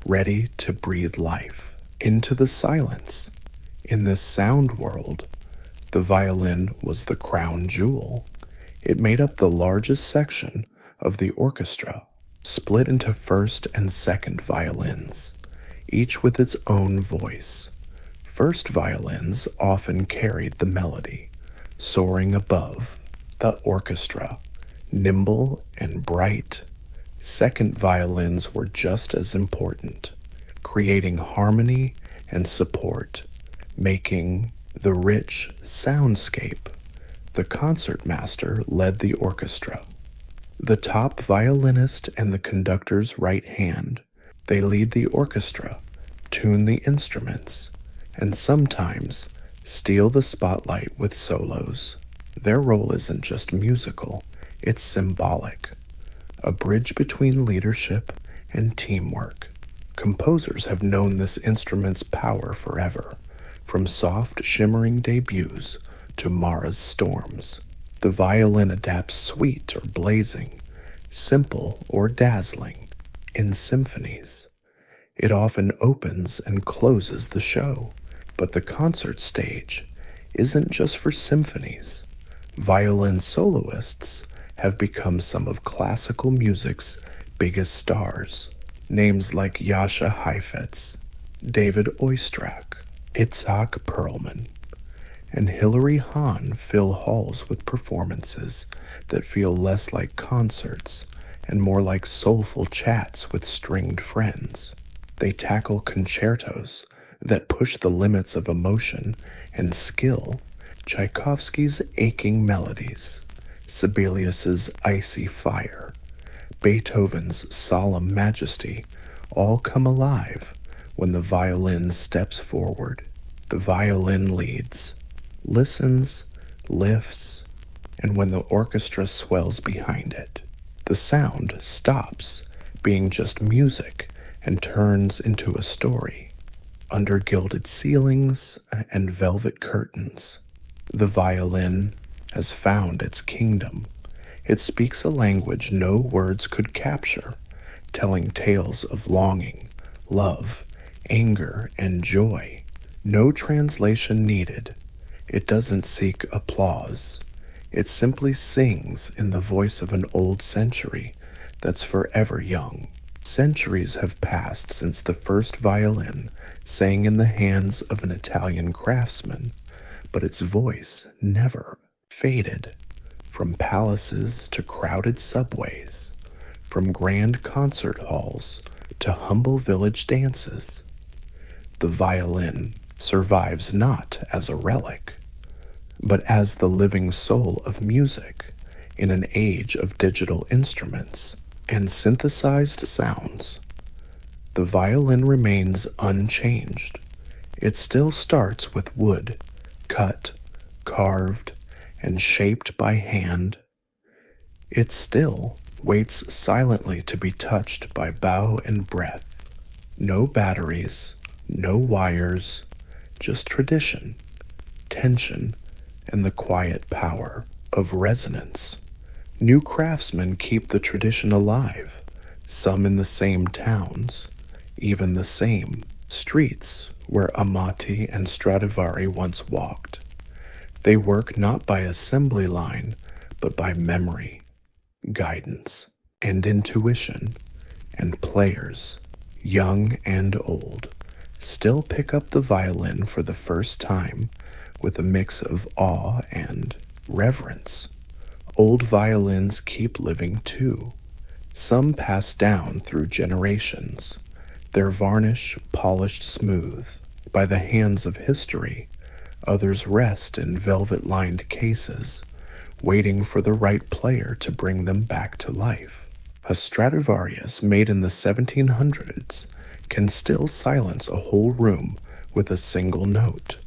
ready to breathe life. Into the silence. In this sound world, the violin was the crown jewel. It made up the largest section of the orchestra, split into first and second violins, each with its own voice. First violins often carried the melody, soaring above the orchestra, nimble and bright. Second violins were just as important, creating harmony and support, making the rich soundscape. The concertmaster led the orchestra, the top violinist and the conductor's right hand. They lead the orchestra, tune the instruments, and sometimes steal the spotlight with solos. Their role isn't just musical, it's symbolic, a bridge between leadership and teamwork. Composers have known this instrument's power forever, from soft, shimmering debuts to Mara's storms. The violin adapts sweet or blazing, simple or dazzling, in symphonies. It often opens and closes the show, but the concert stage isn't just for symphonies. Violin soloists have become some of classical music's biggest stars. Names like Jascha Heifetz, David Oistrakh, Itzhak Perlman and Hilary Hahn fill halls with performances that feel less like concerts and more like soulful chats with stringed friends. They tackle concertos that push the limits of emotion and skill, Tchaikovsky's aching melodies, Sibelius's icy fire, Beethoven's solemn majesty all come alive when the violin steps forward. The violin leads, listens, lifts, and when the orchestra swells behind it, the sound stops being just music and turns into a story. Under gilded ceilings and velvet curtains, the violin has found its kingdom. It speaks a language no words could capture, telling tales of longing, love, anger, and joy. No translation needed. It doesn't seek applause. It simply sings in the voice of an old century that's forever young. Centuries have passed since the first violin sang in the hands of an Italian craftsman, but its voice never faded. From palaces to crowded subways, from grand concert halls to humble village dances, the violin survives not as a relic, but as the living soul of music in an age of digital instruments and synthesized sounds. The violin remains unchanged. It still starts with wood, cut, carved, and shaped by hand. It still waits silently to be touched by bow and breath. No batteries, no wires, just tradition, tension, and the quiet power of resonance. New craftsmen keep the tradition alive, some in the same towns, even the same streets where Amati and Stradivari once walked. They work not by assembly line, but by memory, guidance, and intuition, and players, young and old, still pick up the violin for the first time with a mix of awe and reverence. Old violins keep living too. Some pass down through generations, their varnish polished smooth by the hands of history. Others rest in velvet-lined cases, waiting for the right player to bring them back to life. A Stradivarius made in the 1700s can still silence a whole room with a single note,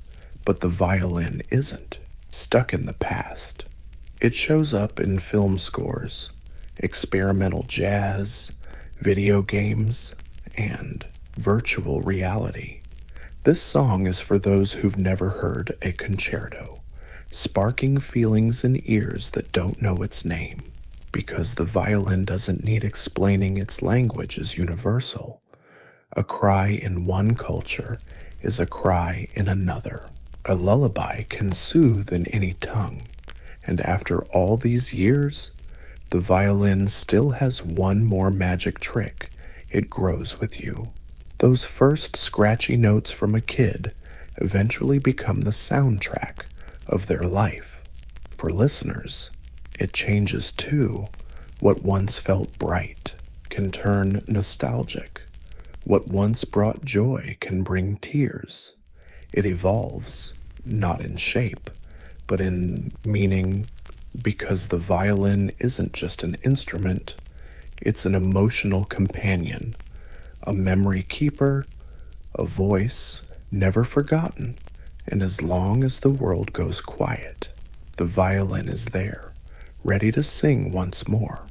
but the violin isn't stuck in the past. It shows up in film scores, experimental jazz, video games, and virtual reality. This song is for those who've never heard a concerto, sparking feelings in ears that don't know its name, because the violin doesn't need explaining. Its language is universal. A cry in one culture is a cry in another. A lullaby can soothe in any tongue, and after all these years, the violin still has one more magic trick. It grows with you. Those first scratchy notes from a kid eventually become the soundtrack of their life. For listeners, it changes too. What once felt bright can turn nostalgic. What once brought joy can bring tears. It evolves, not in shape, but in meaning, because the violin isn't just an instrument, it's an emotional companion, a memory keeper, a voice never forgotten, and as long as the world goes quiet, the violin is there, ready to sing once more.